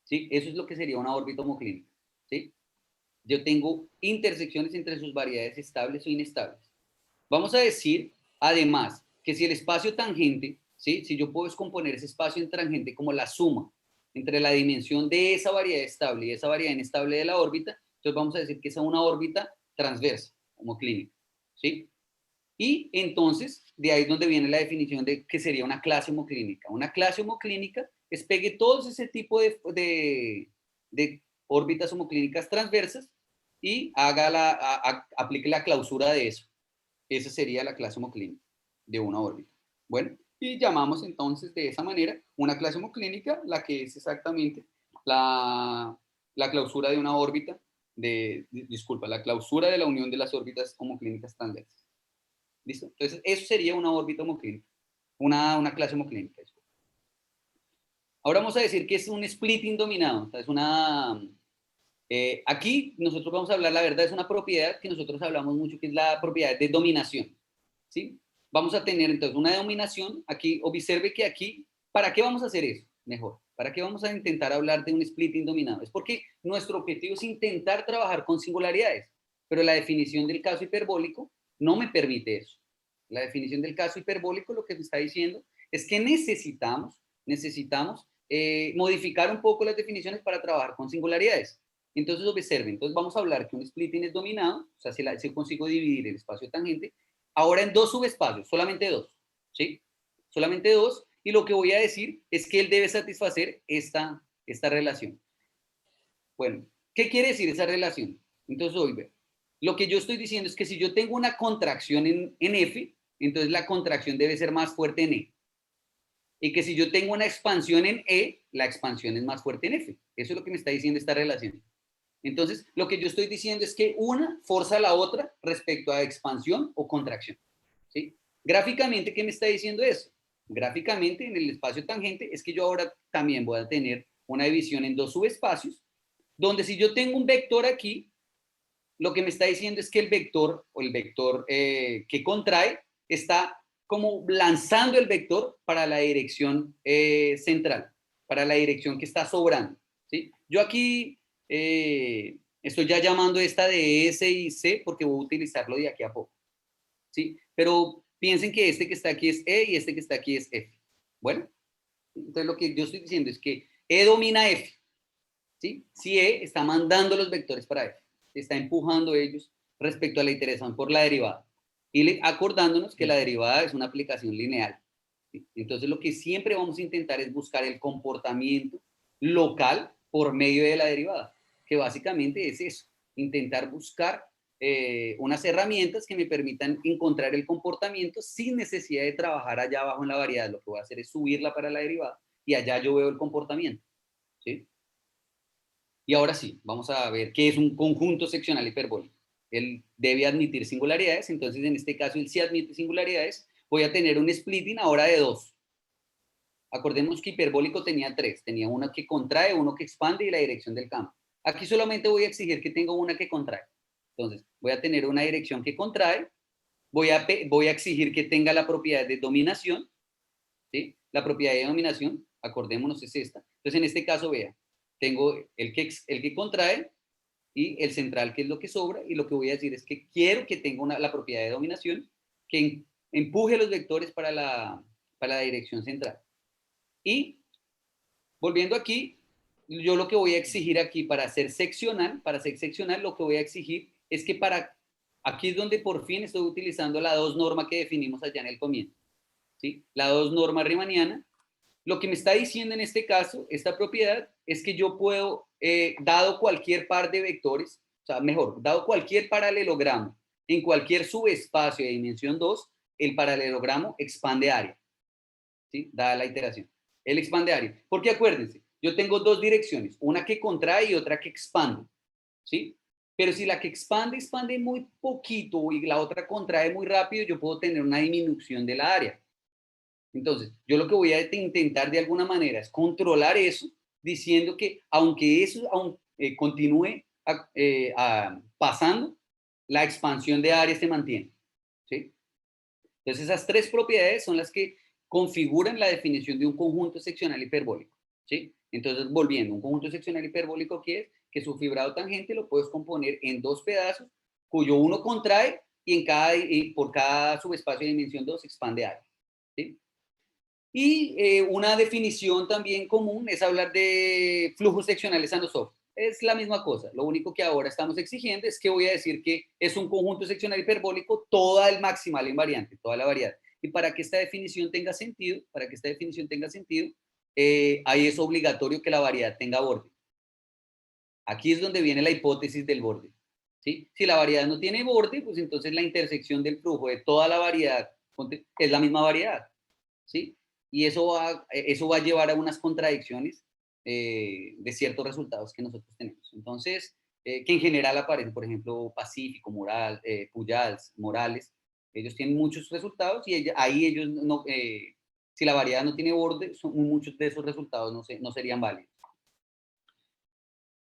¿sí? Eso es lo que sería una órbita homoclínica, ¿sí? Yo tengo intersecciones entre sus variedades estables o inestables. Vamos a decir, además, que si el espacio tangente, ¿sí? Si yo puedo descomponer ese espacio en tangente como la suma entre la dimensión de esa variedad estable y esa variedad inestable de la órbita, entonces vamos a decir que esa es una órbita transversa, homoclínica, ¿sí? Y entonces, de ahí es donde viene la definición de que sería una clase homoclínica. Una clase homoclínica es pegue todos ese tipo de órbitas homoclínicas transversas y aplique la clausura de eso. Esa sería la clase homoclínica de una órbita. Bueno, y llamamos entonces de esa manera una clase homoclínica la que es exactamente la clausura de una órbita, disculpa, la clausura de la unión de las órbitas homoclínicas transversas. ¿Listo? Entonces, eso sería una órbita homoclínica, una clase homoclínica. Ahora vamos a decir que es un splitting dominado, o sea, es una Aquí nosotros vamos a hablar, la verdad es una propiedad que nosotros hablamos mucho, que es la propiedad de dominación, ¿sí? Vamos a tener entonces una dominación, aquí, observe que aquí, ¿para qué vamos a hacer eso? Mejor, ¿para qué vamos a intentar hablar de un splitting dominado? Es porque nuestro objetivo es intentar trabajar con singularidades, pero la definición del caso hiperbólico no me permite eso. La definición del caso hiperbólico lo que me está diciendo es que necesitamos modificar un poco las definiciones para trabajar con singularidades. Entonces observen, entonces vamos a hablar que un splitting es dominado, o sea, si consigo dividir el espacio tangente, ahora en dos subespacios, solamente dos, ¿sí? Solamente dos, y lo que voy a decir es que él debe satisfacer esta relación. Bueno, ¿qué quiere decir esa relación? Entonces, hoy lo que yo estoy diciendo es que si yo tengo una contracción en F, entonces la contracción debe ser más fuerte en E. Y que si yo tengo una expansión en E, la expansión es más fuerte en F. Eso es lo que me está diciendo esta relación. Entonces, lo que yo estoy diciendo es que una forza a la otra respecto a expansión o contracción, ¿sí? Gráficamente, ¿qué me está diciendo eso? Gráficamente, en el espacio tangente, es que yo ahora también voy a tener una división en dos subespacios, donde si yo tengo un vector aquí, lo que me está diciendo es que el vector o el vector que contrae está como lanzando el vector para la dirección central, para la dirección que está sobrando, ¿sí? Yo aquí estoy ya llamando esta de S y C porque voy a utilizarlo de aquí a poco, ¿sí? Pero piensen que este que está aquí es E y este que está aquí es F. Bueno, entonces lo que yo estoy diciendo es que E domina F, ¿sí? Si E está mandando los vectores para F, está empujando ellos respecto a la iteración por la derivada. Y acordándonos que la derivada es una aplicación lineal, ¿sí? Entonces lo que siempre vamos a intentar es buscar el comportamiento local por medio de la derivada, que básicamente es eso, intentar buscar unas herramientas que me permitan encontrar el comportamiento sin necesidad de trabajar allá abajo en la variedad. Lo que voy a hacer es subirla para la derivada y allá yo veo el comportamiento, ¿sí? Y ahora sí, vamos a ver qué es un conjunto seccional hiperbólico. Él debe admitir singularidades, entonces en este caso él sí admite singularidades. Voy a tener un splitting ahora de dos. Acordemos que hiperbólico tenía tres. Tenía uno que contrae, uno que expande y la dirección del campo. Aquí solamente voy a exigir que tenga una que contrae. Entonces, voy a tener una dirección que contrae. Voy a exigir que tenga la propiedad de dominación, ¿sí? La propiedad de dominación, acordémonos, es esta. Entonces, en este caso, vea, tengo el que contrae y el central, que es lo que sobra, y lo que voy a decir es que quiero que tenga la propiedad de dominación que empuje los vectores para la dirección central. Y volviendo aquí, yo lo que voy a exigir aquí para ser seccional, lo que voy a exigir es que aquí es donde por fin estoy utilizando la dos norma que definimos allá en el comienzo, ¿sí? La dos norma riemanniana. Lo que me está diciendo en este caso, esta propiedad, es que yo puedo, dado cualquier par de vectores, o sea, mejor, dado cualquier paralelogramo en cualquier subespacio de dimensión 2, el paralelogramo expande área, ¿sí? Dada la iteración. Él expande área. Porque acuérdense, yo tengo dos direcciones, una que contrae y otra que expande, ¿sí? Pero si la que expande muy poquito y la otra contrae muy rápido, yo puedo tener una disminución de la área. Entonces, yo lo que voy a intentar de alguna manera es controlar eso, diciendo que aunque eso continúe pasando, la expansión de área se mantiene, ¿sí? Entonces, esas tres propiedades son las que configuran la definición de un conjunto seccional hiperbólico, ¿sí? Entonces, volviendo, un conjunto seccional hiperbólico que su fibrado tangente lo puedes componer en dos pedazos, cuyo uno contrae y por cada subespacio de dimensión 2 expande área, ¿sí? Y una definición también común es hablar de flujos seccionales anosóficos. Es la misma cosa. Lo único que ahora estamos exigiendo es que voy a decir que es un conjunto seccional hiperbólico toda el maximal invariante, toda la variedad. Y para que esta definición tenga sentido, ahí es obligatorio que la variedad tenga borde. Aquí es donde viene la hipótesis del borde, ¿sí? Si la variedad no tiene borde, pues entonces la intersección del flujo de toda la variedad es la misma variedad, ¿sí? Y eso va a llevar a unas contradicciones de ciertos resultados que nosotros tenemos. Entonces, que en general aparecen, por ejemplo, Pacífico, Pujals, Morales, ellos tienen muchos resultados y ahí ellos no, si la variedad no tiene borde, muchos de esos resultados no serían válidos.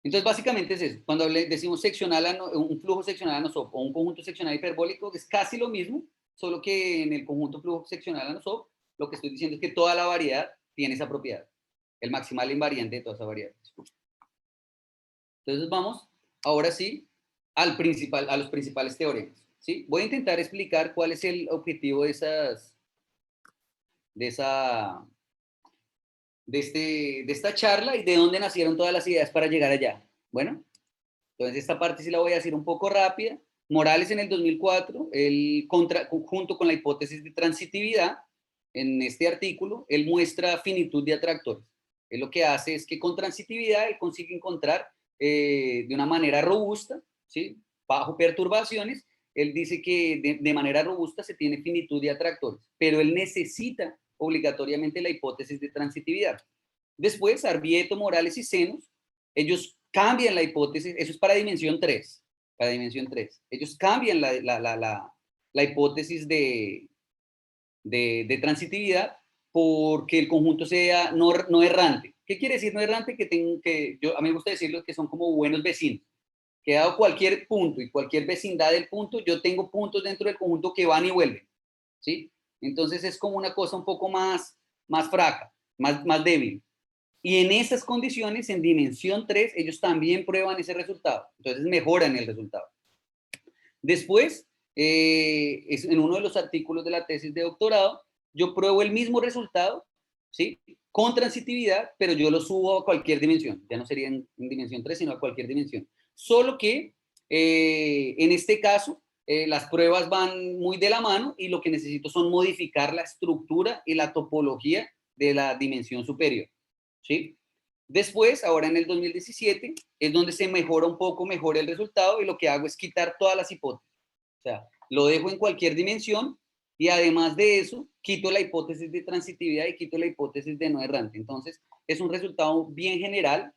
Entonces, básicamente es eso. Cuando decimos seccional, un flujo seccional anosop o un conjunto seccional hiperbólico, es casi lo mismo, solo que en el conjunto flujo seccional anosop, lo que estoy diciendo es que toda la variedad tiene esa propiedad, el maximal invariante de toda esa variedad. Entonces, vamos, ahora sí, a los principales teoremas. ¿Sí? Voy a intentar explicar cuál es el objetivo de, esa, de esta charla y de dónde nacieron todas las ideas para llegar allá. Bueno, entonces esta parte sí la voy a decir un poco rápida. Morales en el 2004, junto con la hipótesis de transitividad, en este artículo, él muestra finitud de atractores. Él lo que hace es que con transitividad él consigue encontrar de una manera robusta, ¿sí? Bajo perturbaciones, él dice que de manera robusta se tiene finitud de atractores, pero él necesita obligatoriamente la hipótesis de transitividad. Después, Arbieto, Morales y Senos, ellos cambian la hipótesis, eso es para dimensión 3, para dimensión 3. Ellos cambian la hipótesis de transitividad porque el conjunto sea no errante. ¿Qué quiere decir no errante? A mí me gusta decirlo que son como buenos vecinos. Que dado cualquier punto y cualquier vecindad del punto, yo tengo puntos dentro del conjunto que van y vuelven. ¿Sí? Entonces es como una cosa un poco más fraca, más débil. Y en esas condiciones, en dimensión 3, ellos también prueban ese resultado. Entonces mejoran el resultado. Después, en uno de los artículos de la tesis de doctorado, yo pruebo el mismo resultado, ¿sí? Con transitividad, pero yo lo subo a cualquier dimensión. Ya no sería en dimensión 3, sino a cualquier dimensión. Solo que en este caso, las pruebas van muy de la mano y lo que necesito son modificar la estructura y la topología de la dimensión superior. ¿Sí? Después, ahora en el 2017, es donde se mejora un poco mejor el resultado y lo que hago es quitar todas las hipótesis. O sea, lo dejo en cualquier dimensión y además de eso, quito la hipótesis de transitividad y quito la hipótesis de no errante. Entonces, es un resultado bien general,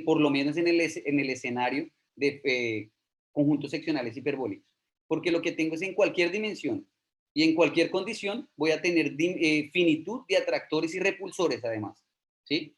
por lo menos en el escenario de conjuntos seccionales hiperbólicos. Porque lo que tengo es en cualquier dimensión y en cualquier condición voy a tener finitud de atractores y repulsores además. ¿Sí?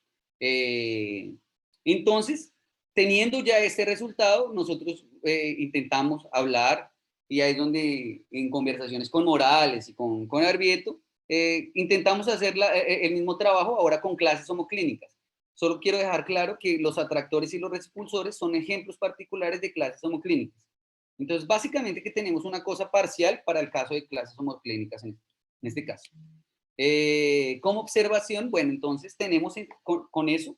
Entonces, teniendo ya este resultado, nosotros intentamos hablar y ahí es donde en conversaciones con Morales y con Arbieto, intentamos hacer el mismo trabajo ahora con clases homoclínicas. Solo quiero dejar claro que los atractores y los repulsores son ejemplos particulares de clases homoclínicas. Entonces, básicamente que tenemos una cosa parcial para el caso de clases homoclínicas en este caso. Como observación, bueno, entonces tenemos con eso,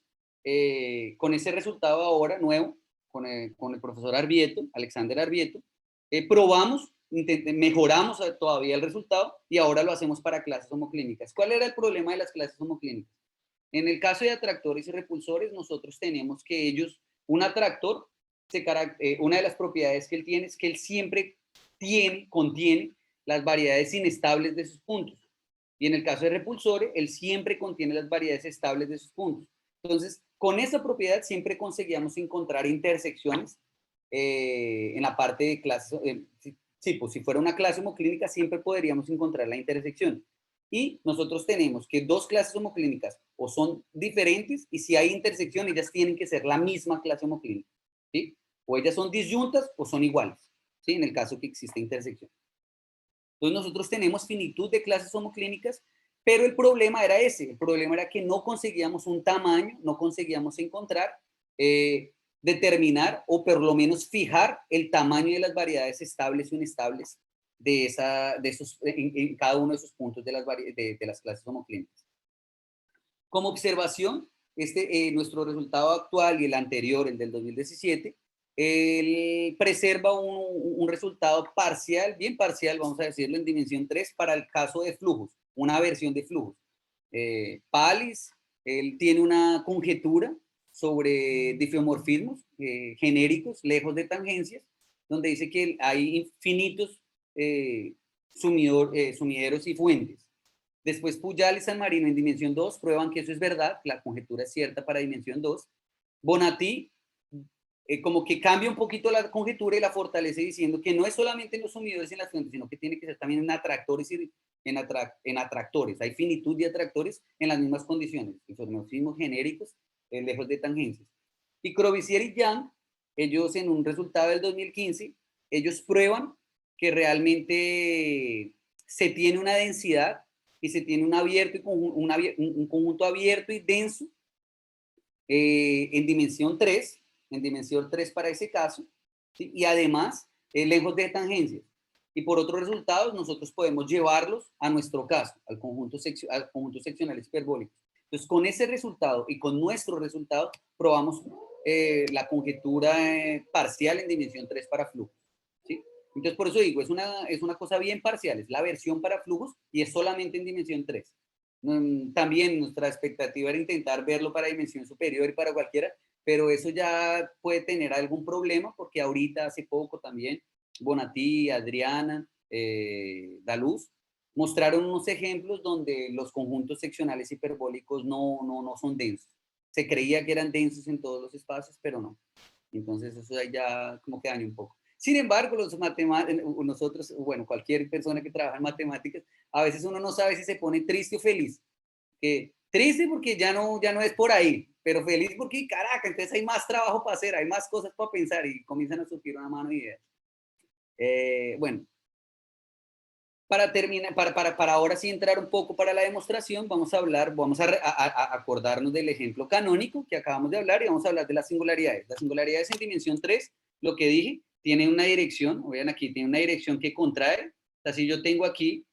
con ese resultado ahora nuevo, con el profesor Arbieto, Alexander Arbieto, probamos, mejoramos todavía el resultado y ahora lo hacemos para clases homoclínicas. ¿Cuál era el problema de las clases homoclínicas? En el caso de atractores y repulsores, nosotros tenemos que ellos, un atractor, una de las propiedades que él tiene es que él siempre contiene las variedades inestables de sus puntos. Y en el caso de repulsores, él siempre contiene las variedades estables de sus puntos. Entonces, con esa propiedad siempre conseguíamos encontrar intersecciones en la parte de clases. Sí, pues si fuera una clase homoclínica, siempre podríamos encontrar la intersección. Y nosotros tenemos que dos clases homoclínicas o son diferentes y si hay intersección, ellas tienen que ser la misma clase homoclínica. ¿Sí? O ellas son disyuntas o son iguales, ¿sí? En el caso que existe intersección. Entonces nosotros tenemos finitud de clases homoclínicas, pero el problema era ese, el problema era que no conseguíamos un tamaño, no conseguíamos encontrar, determinar o por lo menos fijar el tamaño de las variedades estables o inestables en cada uno de esos puntos de las clases homoclínicas. Como observación, nuestro resultado actual y el anterior, el del 2017, él preserva un resultado parcial, bien parcial, vamos a decirlo, en dimensión 3 para el caso de flujos, una versión de flujos. Pallis, él tiene una conjetura sobre difeomorfismos genéricos, lejos de tangencias, donde dice que hay infinitos sumideros y fuentes. Después Pujal y San Marino en dimensión 2 prueban que eso es verdad, la conjetura es cierta para dimensión 2. Bonatti como que cambia un poquito la conjetura y la fortalece diciendo que no es solamente en los sumidores y en las fuentes, sino que tiene que ser también en atractores y en atractores. Hay finitud de atractores en las mismas condiciones, isomorfismos genéricos lejos de tangencias. Y Corbisier y Young, ellos en un resultado del 2015, ellos prueban que realmente se tiene una densidad y se tiene un conjunto abierto y denso en dimensión 3 para ese caso, ¿sí? Y además lejos de tangencias. Y por otros resultados, nosotros podemos llevarlos a nuestro caso, al conjunto seccional hiperbólico. Entonces, con ese resultado y con nuestro resultado, probamos la conjetura parcial en dimensión 3 para flujos, ¿sí? Entonces, por eso digo, es una cosa bien parcial, es la versión para flujos y es solamente en dimensión 3. También nuestra expectativa era intentar verlo para dimensión superior y para cualquiera, pero eso ya puede tener algún problema porque ahorita, hace poco también, Bonatí, Adriana, Daluz, mostraron unos ejemplos donde los conjuntos seccionales hiperbólicos no son densos. Se creía que eran densos en todos los espacios, pero no. Entonces eso ya como que daña un poco. Sin embargo, nosotros, bueno, cualquier persona que trabaja en matemáticas, a veces uno no sabe si se pone triste o feliz. Triste porque ya no es por ahí, pero feliz porque, caraca, entonces hay más trabajo para hacer, hay más cosas para pensar y comienzan a surgir una mano de ideas. Bueno, para terminar, para ahora sí entrar un poco para la demostración, vamos a acordarnos del ejemplo canónico que acabamos de hablar y vamos a hablar de las singularidades. Las singularidades en dimensión 3, lo que dije, tiene una dirección, vean aquí, tiene una dirección que contrae. O sea, si yo tengo aquí,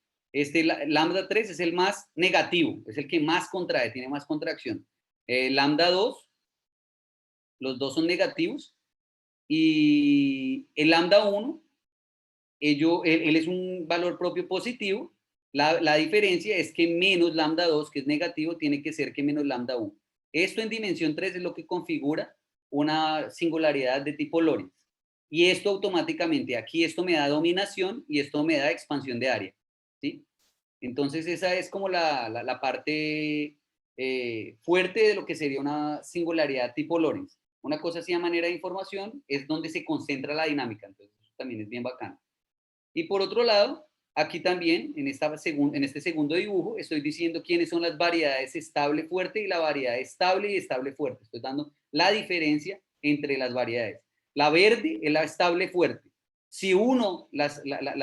lambda 3 es el más negativo, es el que más contrae, tiene más contracción. Lambda 2, los dos son negativos, y el lambda 1, él es un valor propio positivo. La diferencia es que menos lambda 2, que es negativo, tiene que ser que menos lambda 1. Esto en dimensión 3 es lo que configura una singularidad de tipo Lorentz. Y esto automáticamente, aquí esto me da dominación y esto me da expansión de área, ¿sí? Entonces esa es como la parte fuerte de lo que sería una singularidad tipo Lorentz. Una cosa así a manera de información es donde se concentra la dinámica, entonces eso también es bien bacano. Y por otro lado, aquí también, en este segundo dibujo, estoy diciendo quiénes son las variedades estable fuerte y la variedad estable y estable fuerte. Estoy dando la diferencia entre las variedades. La verde es la estable fuerte. Si uno, las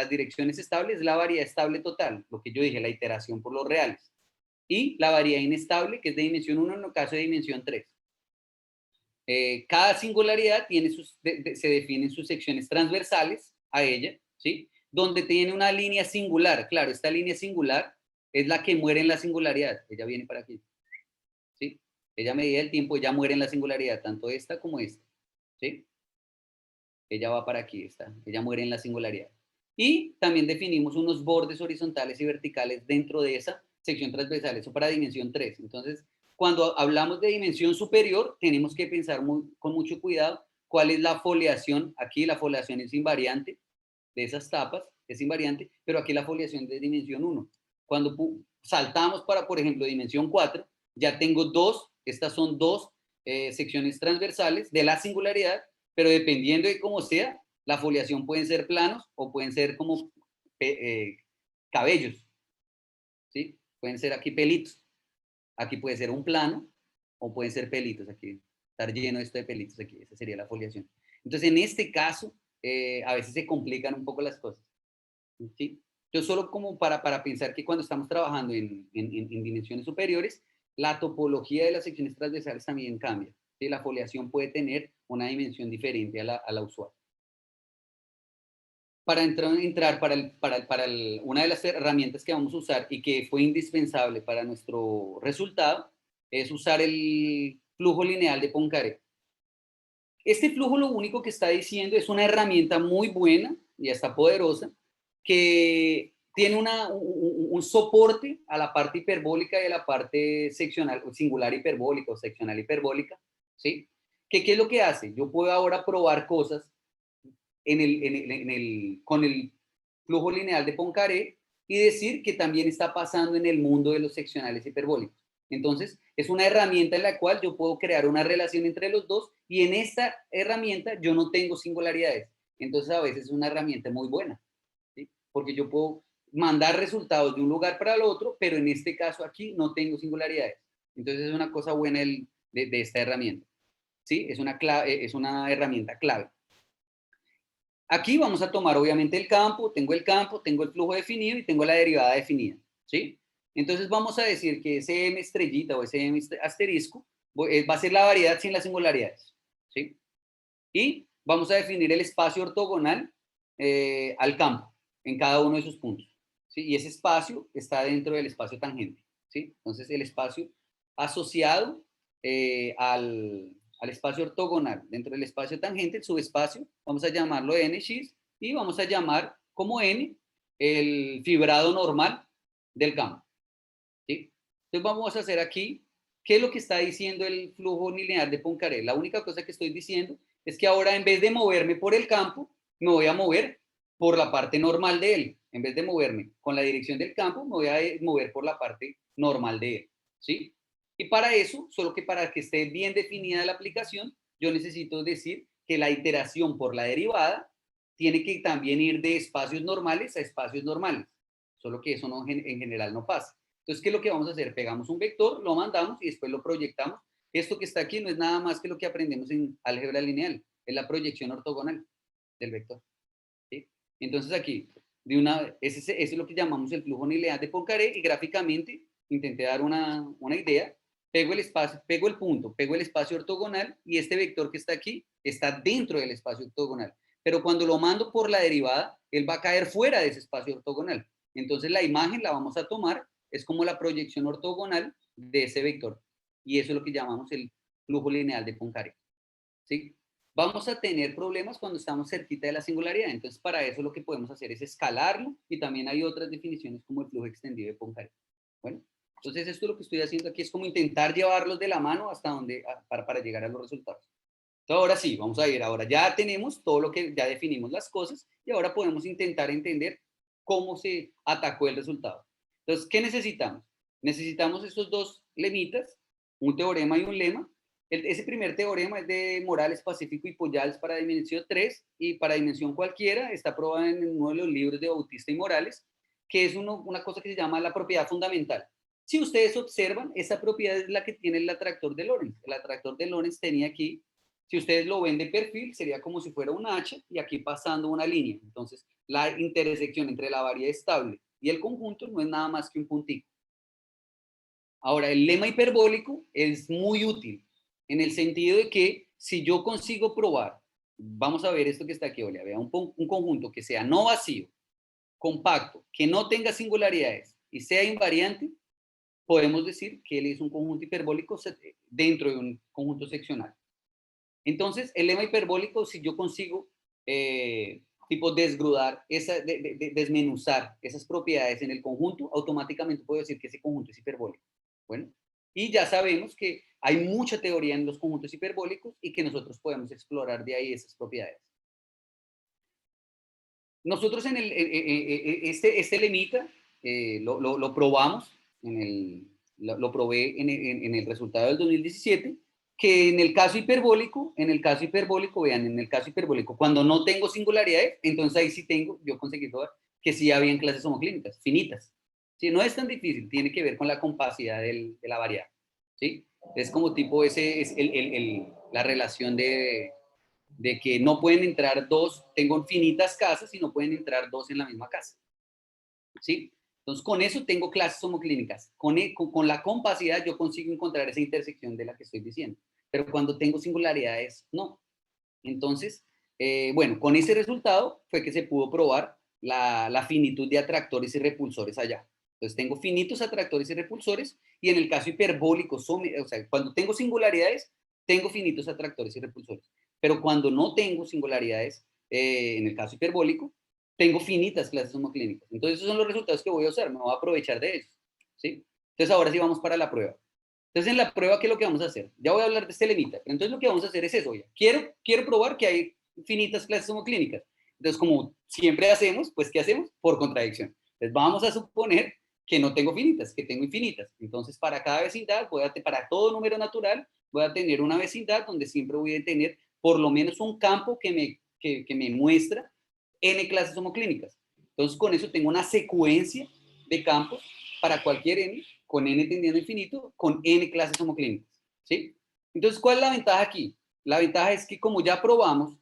direcciones estables, es la variedad estable total, lo que yo dije, la iteración por los reales. Y la variedad inestable, que es de dimensión 1 en el caso de dimensión 3. Cada singularidad se definen sus secciones transversales a ella, ¿sí? Donde tiene una línea singular. Claro, esta línea singular es la que muere en la singularidad. Ella viene para aquí, ¿sí? Ella a medida del tiempo, ella muere en la singularidad, tanto esta como esta, ¿sí? Ella va para aquí, ella muere en la singularidad. Y también definimos unos bordes horizontales y verticales dentro de esa sección transversal, eso para dimensión 3. Entonces, cuando hablamos de dimensión superior, tenemos que pensar con mucho cuidado cuál es la foliación. Aquí la foliación es invariante de esas tapas, es invariante, pero aquí la foliación de dimensión 1. Cuando saltamos para, por ejemplo, dimensión 4, ya tengo estas son dos secciones transversales de la singularidad, pero dependiendo de cómo sea, la foliación pueden ser planos o pueden ser como cabellos, ¿sí? Pueden ser aquí pelitos. Aquí puede ser un plano o pueden ser pelitos aquí. Estar lleno esto de pelitos aquí. Esa sería la foliación. Entonces, en este caso, a veces se complican un poco las cosas, ¿sí? Entonces, solo como para pensar que cuando estamos trabajando en dimensiones superiores, la topología de las secciones transversales también cambia, ¿sí? La foliación puede tener una dimensión diferente a la usual. Para entrar una de las herramientas que vamos a usar y que fue indispensable para nuestro resultado es usar el flujo lineal de Poincaré. Este flujo lo único que está diciendo es una herramienta muy buena y hasta poderosa que tiene un soporte a la parte hiperbólica y a la parte seccional, singular hiperbólica o seccional hiperbólica, ¿sí? ¿Qué es lo que hace? Yo puedo ahora probar cosas con el flujo lineal de Poincaré y decir que también está pasando en el mundo de los seccionales hiperbólicos. Entonces, es una herramienta en la cual yo puedo crear una relación entre los dos y en esta herramienta yo no tengo singularidades. Entonces, a veces es una herramienta muy buena, ¿sí? Porque yo puedo mandar resultados de un lugar para el otro, pero en este caso aquí no tengo singularidades. Entonces, es una cosa buena de esta herramienta. ¿sí? Es una herramienta clave. Aquí vamos a tomar obviamente el campo, tengo el flujo definido y tengo la derivada definida, ¿sí? Entonces vamos a decir que ese m estrellita o ese m asterisco va a ser la variedad sin las singularidades, ¿sí? Y vamos a definir el espacio ortogonal al campo en cada uno de sus puntos, ¿sí? Y ese espacio está dentro del espacio tangente, ¿sí? Entonces el espacio asociado al espacio ortogonal dentro del espacio tangente, el subespacio, vamos a llamarlo nx y vamos a llamar como n el fibrado normal del campo, ¿sí? Entonces vamos a hacer aquí, ¿qué es lo que está diciendo el flujo lineal de Poincaré? La única cosa que estoy diciendo es que ahora en vez de moverme por el campo, me voy a mover por la parte normal de él. En vez de moverme con la dirección del campo, me voy a mover por la parte normal de él, ¿sí? Y para eso, solo que para que esté bien definida la aplicación, yo necesito decir que la iteración por la derivada tiene que también ir de espacios normales a espacios normales, solo que eso no, en general no pasa. Entonces, ¿qué es lo que vamos a hacer? Pegamos un vector, lo mandamos y después lo proyectamos. Esto que está aquí no es nada más que lo que aprendemos en álgebra lineal, es la proyección ortogonal del vector, ¿sí? Entonces aquí, ese es lo que llamamos el flujo lineal de Poincaré y gráficamente intenté dar una idea. Pego el espacio, pego el punto, pego el espacio ortogonal y este vector que está aquí está dentro del espacio ortogonal. Pero cuando lo mando por la derivada, él va a caer fuera de ese espacio ortogonal. Entonces la imagen la vamos a tomar, es como la proyección ortogonal de ese vector. Y eso es lo que llamamos el flujo lineal de Poincaré, ¿sí? Vamos a tener problemas cuando estamos cerquita de la singularidad. Entonces, para eso lo que podemos hacer es escalarlo y también hay otras definiciones como el flujo extendido de Poincaré. Bueno, entonces esto lo que estoy haciendo aquí es como intentar llevarlos de la mano hasta donde, para llegar a los resultados. Entonces, ahora sí, vamos a ir. Ahora ya tenemos todo lo que ya definimos las cosas y ahora podemos intentar entender cómo se atacó el resultado. Entonces, ¿qué necesitamos? Necesitamos estos dos lemitas, un teorema y un lema. Ese primer teorema es de Morales, Pacífico y Poyals para dimensión 3 y para dimensión cualquiera. Está aprobado en uno de los libros de Bautista y Morales, que es una cosa que se llama la propiedad fundamental. Si ustedes observan, esa propiedad es la que tiene el atractor de Lorentz. El atractor de Lorentz tenía aquí, si ustedes lo ven de perfil, sería como si fuera un H y aquí pasando una línea. Entonces, la intersección entre la variedad estable y el conjunto no es nada más que un puntito. Ahora, el lema hiperbólico es muy útil en el sentido de que si yo consigo probar, vamos a ver esto que está aquí, Olia, vea, un conjunto que sea no vacío, compacto, que no tenga singularidades y sea invariante, podemos decir que él es un conjunto hiperbólico dentro de un conjunto seccional. Entonces, el lema hiperbólico, si yo consigo tipo desgrudar, desmenuzar esas propiedades en el conjunto, automáticamente puedo decir que ese conjunto es hiperbólico. Bueno, y ya sabemos que hay mucha teoría en los conjuntos hiperbólicos y que nosotros podemos explorar de ahí esas propiedades. Nosotros en este lemita lo probamos, lo probé en el resultado del 2017, que en el caso hiperbólico, vean, en el caso hiperbólico, cuando no tengo singularidades, entonces ahí sí yo conseguí probar que sí habían clases homoclínicas, finitas. ¿Sí? No es tan difícil, tiene que ver con la compacidad de la variable, ¿sí? Es como tipo ese es la relación de que no pueden entrar dos, tengo infinitas casas y no pueden entrar dos en la misma casa, ¿sí? Entonces, con eso tengo clases homoclínicas. Con la compacidad yo consigo encontrar esa intersección de la que estoy diciendo. Pero cuando tengo singularidades, no. Entonces, bueno, con ese resultado fue que se pudo probar la finitud de atractores y repulsores allá. Entonces, tengo finitos atractores y repulsores y en el caso hiperbólico, o sea, cuando tengo singularidades, tengo finitos atractores y repulsores. Pero cuando no tengo singularidades, en el caso hiperbólico, tengo finitas clases homoclínicas. Entonces, esos son los resultados que voy a usar, me voy a aprovechar de ellos, ¿sí? Entonces, ahora sí vamos para la prueba. Entonces, en la prueba, ¿qué es lo que vamos a hacer? Ya voy a hablar de este lemita, pero entonces lo que vamos a hacer es eso, ya. Quiero probar que hay finitas clases homoclínicas. Entonces, como siempre hacemos, pues, ¿qué hacemos? Por contradicción. Entonces, vamos a suponer que no tengo finitas, que tengo infinitas. Entonces, para cada vecindad, para todo número natural, voy a tener una vecindad donde siempre voy a tener por lo menos un campo que me muestra n clases homoclínicas. Entonces, con eso tengo una secuencia de campos para cualquier n, con n tendiendo a infinito, con n clases homoclínicas, ¿sí? Entonces, ¿cuál es la ventaja aquí? La ventaja es que como ya probamos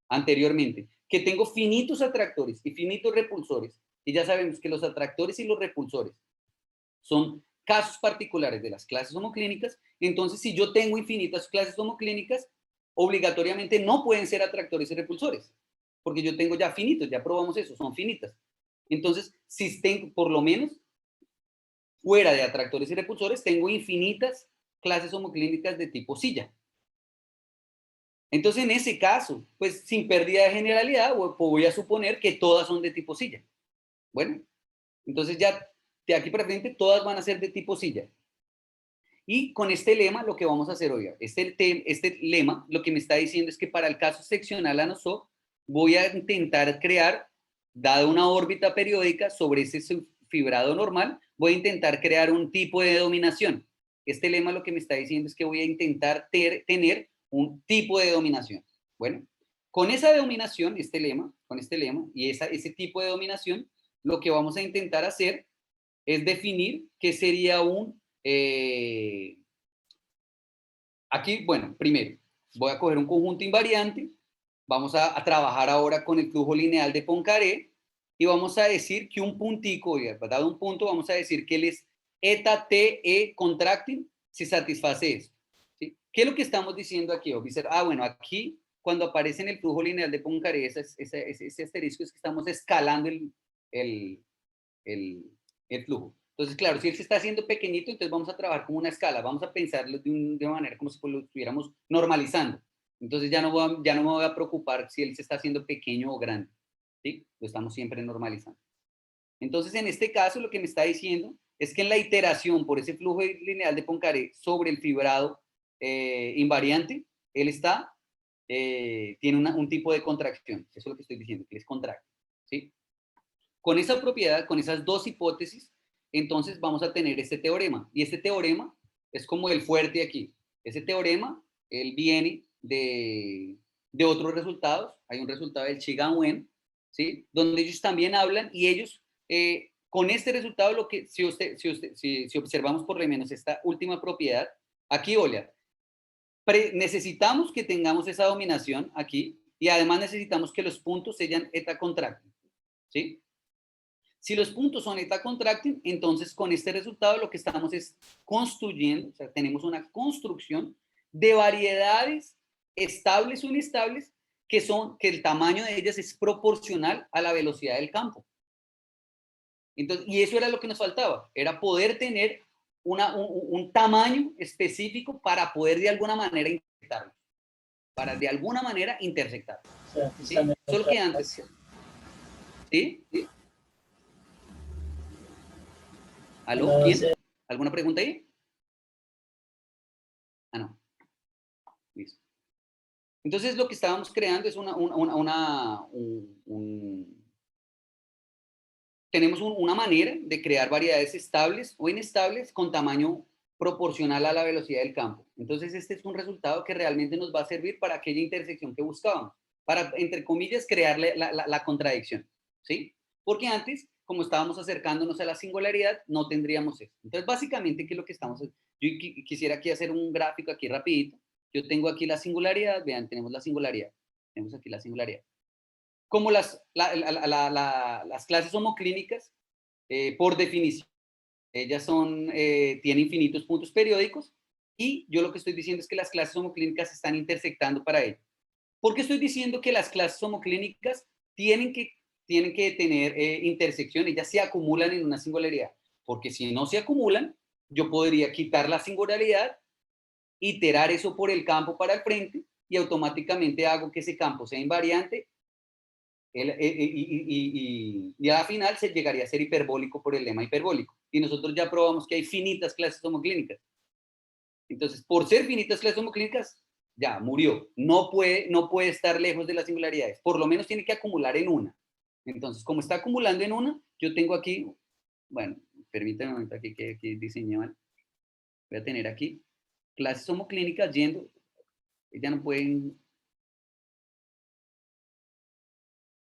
anteriormente, que tengo finitos atractores y finitos repulsores, y ya sabemos que los atractores y los repulsores son casos particulares de las clases homoclínicas, entonces si yo tengo infinitas clases homoclínicas, obligatoriamente no pueden ser atractores y repulsores, porque yo tengo ya finitos, ya probamos eso, son finitas. Entonces, si tengo, por lo menos, fuera de atractores y repulsores, tengo infinitas clases homoclínicas de tipo silla. Entonces, en ese caso, pues sin pérdida de generalidad, voy a suponer que todas son de tipo silla. Bueno, entonces ya de aquí para frente todas van a ser de tipo silla. Y con este lema lo que vamos a hacer hoy, este lema lo que me está diciendo es que para el caso seccional ANOSO voy a intentar crear, dada una órbita periódica sobre ese fibrado normal, voy a intentar crear un tipo de dominación. Este lema lo que me está diciendo es que voy a intentar tener un tipo de dominación. Bueno, con esa dominación, con este lema y ese tipo de dominación, lo que vamos a intentar hacer es definir qué sería aquí, bueno, primero, voy a coger un conjunto invariante, vamos a trabajar ahora con el flujo lineal de Poincaré y vamos a decir que un puntico, dado un punto, vamos a decir que él es eta t e contracting si satisface eso. ¿Sí? ¿Qué es lo que estamos diciendo aquí? Bueno, aquí cuando aparece en el flujo lineal de Poincaré ese asterisco es que estamos escalando el, el flujo. Entonces, claro, si él se está haciendo pequeñito, entonces vamos a trabajar como una escala, vamos a pensarlo de una manera como si lo estuviéramos normalizando. Entonces ya no me voy a preocupar si él se está haciendo pequeño o grande, ¿sí? Lo estamos siempre normalizando. Entonces, en este caso, lo que me está diciendo es que en la iteración por ese flujo lineal de Poincaré sobre el fibrado invariante, él tiene un tipo de contracción. Eso es lo que estoy diciendo, que es contracto, ¿sí? Con esa propiedad, con esas dos hipótesis, entonces vamos a tener este teorema. Y este teorema es como el fuerte aquí. Ese teorema, él viene de otros resultados. Hay un resultado del Chigang-Wen, ¿sí? Donde ellos también hablan y ellos, con este resultado, si observamos por lo menos esta última propiedad, aquí, Olia, necesitamos que tengamos esa dominación aquí y además necesitamos que los puntos sean eta contracting, ¿sí? Si los puntos son eta contracting, entonces con este resultado lo que estamos es construyendo, o sea, tenemos una construcción de variedades estables o inestables que el tamaño de ellas es proporcional a la velocidad del campo. Entonces, y eso era lo que nos faltaba, era poder tener un tamaño específico para poder de alguna manera intersectarlo. Para de alguna manera intersectarlo. ¿Sí? Solo que antes. ¿Sí? ¿Aló? ¿Quién? ¿Alguna pregunta ahí? Ah, no. Listo. Entonces lo que estábamos creando es tenemos una manera de crear variedades estables o inestables con tamaño proporcional a la velocidad del campo. Entonces este es un resultado que realmente nos va a servir para aquella intersección que buscábamos, para, entre comillas, crear la contradicción, ¿sí? Porque antes, como estábamos acercándonos a la singularidad, no tendríamos eso. Entonces básicamente, ¿qué es lo que estamos haciendo? Yo quisiera aquí hacer un gráfico aquí rapidito. Yo tengo aquí la singularidad, vean, tenemos la singularidad. Tenemos aquí la singularidad. Como las clases homoclínicas, por definición, ellas tienen infinitos puntos periódicos y yo lo que estoy diciendo es que las clases homoclínicas están intersectando para ello. ¿Por qué estoy diciendo que las clases homoclínicas tienen que tener intersección? Ellas se acumulan en una singularidad. Porque si no se acumulan, yo podría quitar la singularidad, iterar eso por el campo para el frente y automáticamente hago que ese campo sea invariante y a la final se llegaría a ser hiperbólico por el lema hiperbólico. Y nosotros ya probamos que hay finitas clases homoclínicas. Entonces, por ser finitas clases homoclínicas, ya murió. No puede estar lejos de las singularidades. Por lo menos tiene que acumular en una. Entonces, como está acumulando en una, yo tengo aquí, bueno, permítanme un momento aquí que diseñé mal. Voy a tener aquí clases homoclínicas yendo, ya no pueden,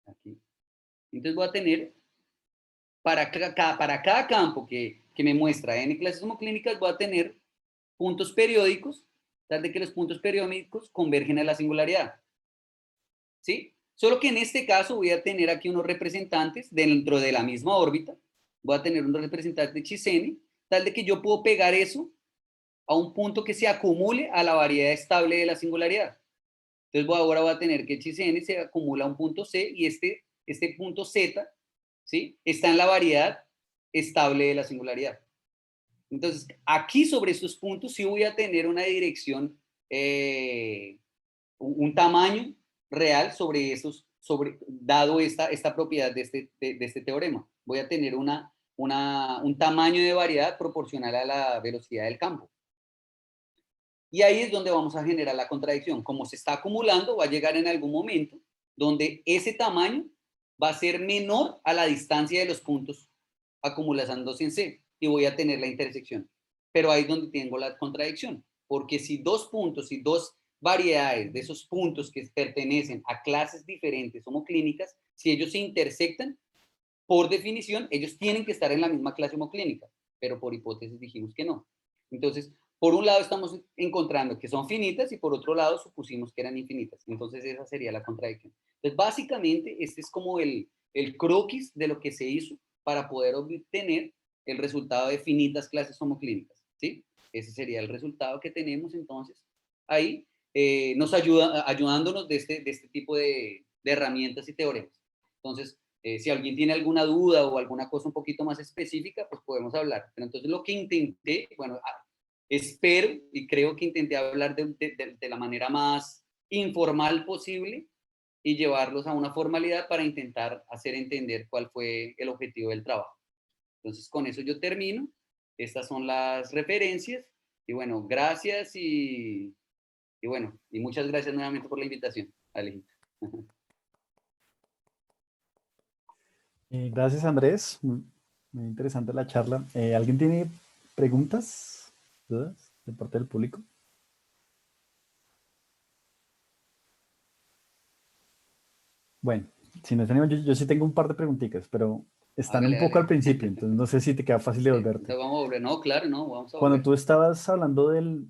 aquí. Entonces voy a tener, para cada campo que me muestra n clases homoclínicas, voy a tener puntos periódicos, tal de que los puntos periódicos convergen a la singularidad. ¿Sí? Solo que en este caso voy a tener aquí unos representantes dentro de la misma órbita, voy a tener unos representantes de Chizeni, tal de que yo puedo pegar eso a un punto que se acumule a la variedad estable de la singularidad. Entonces ahora voy a tener que Chizeni se acumula a un punto C y este punto Z, ¿sí?, está en la variedad estable de la singularidad. Entonces, aquí sobre estos puntos sí voy a tener una dirección, un tamaño real sobre esos, dado esta propiedad de este teorema. Voy a tener un tamaño de variedad proporcional a la velocidad del campo. Y ahí es donde vamos a generar la contradicción. Como se está acumulando, va a llegar en algún momento donde ese tamaño va a ser menor a la distancia de los puntos acumulándose en C y voy a tener la intersección. Pero ahí es donde tengo la contradicción, porque si dos puntos y dos variedades de esos puntos que pertenecen a clases diferentes homoclínicas, si ellos se intersectan, por definición, ellos tienen que estar en la misma clase homoclínica, pero por hipótesis dijimos que no. Entonces, por un lado estamos encontrando que son finitas y por otro lado supusimos que eran infinitas. Entonces esa sería la contradicción. Entonces básicamente este es como el croquis de lo que se hizo para poder obtener el resultado de finitas clases homoclínicas, ¿sí? Ese sería el resultado que tenemos entonces ahí, ayudándonos de este tipo de herramientas y teoremas. Entonces, si alguien tiene alguna duda o alguna cosa un poquito más específica, pues podemos hablar. Pero entonces lo que intenté, bueno, espero y creo que intenté hablar de la manera más informal posible y llevarlos a una formalidad para intentar hacer entender cuál fue el objetivo del trabajo. Entonces, con eso yo termino. Estas son las referencias. Y bueno, gracias y bueno, y muchas gracias nuevamente por la invitación, Alejandro. Gracias, Andrés. Muy interesante la charla. ¿Alguien tiene preguntas, dudas de parte del público? Bueno, si no tenemos, yo sí tengo un par de preguntitas, pero están un Hágale, poco al hágale. principio, entonces no sé si te queda fácil de Sí, volverte. entonces vamos a volver. No, claro, no, vamos a Cuando volver. tú estabas hablando del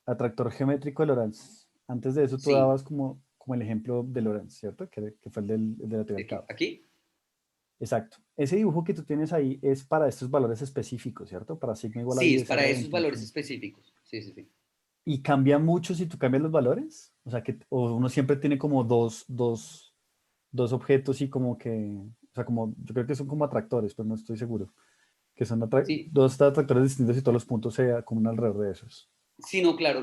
atractor geométrico de Lorentz, antes de eso tú Sí, dabas como el ejemplo de Lorentz, ¿cierto? Que fue el de la teoría ¿de del qué? caos. ¿Aquí? Exacto. Ese dibujo que tú tienes ahí es para estos valores específicos, ¿cierto? Para sigma igual a Sí, es 10, para R de esos 21. valores específicos. Sí, sí, sí. ¿Y cambia mucho si tú cambias los valores? O sea, o uno siempre tiene como dos objetos y como que, o sea, como, yo creo que son como atractores, pero no estoy seguro. Que son Sí, dos atractores distintos y todos los puntos se acumulan alrededor de esos. sí, no, claro,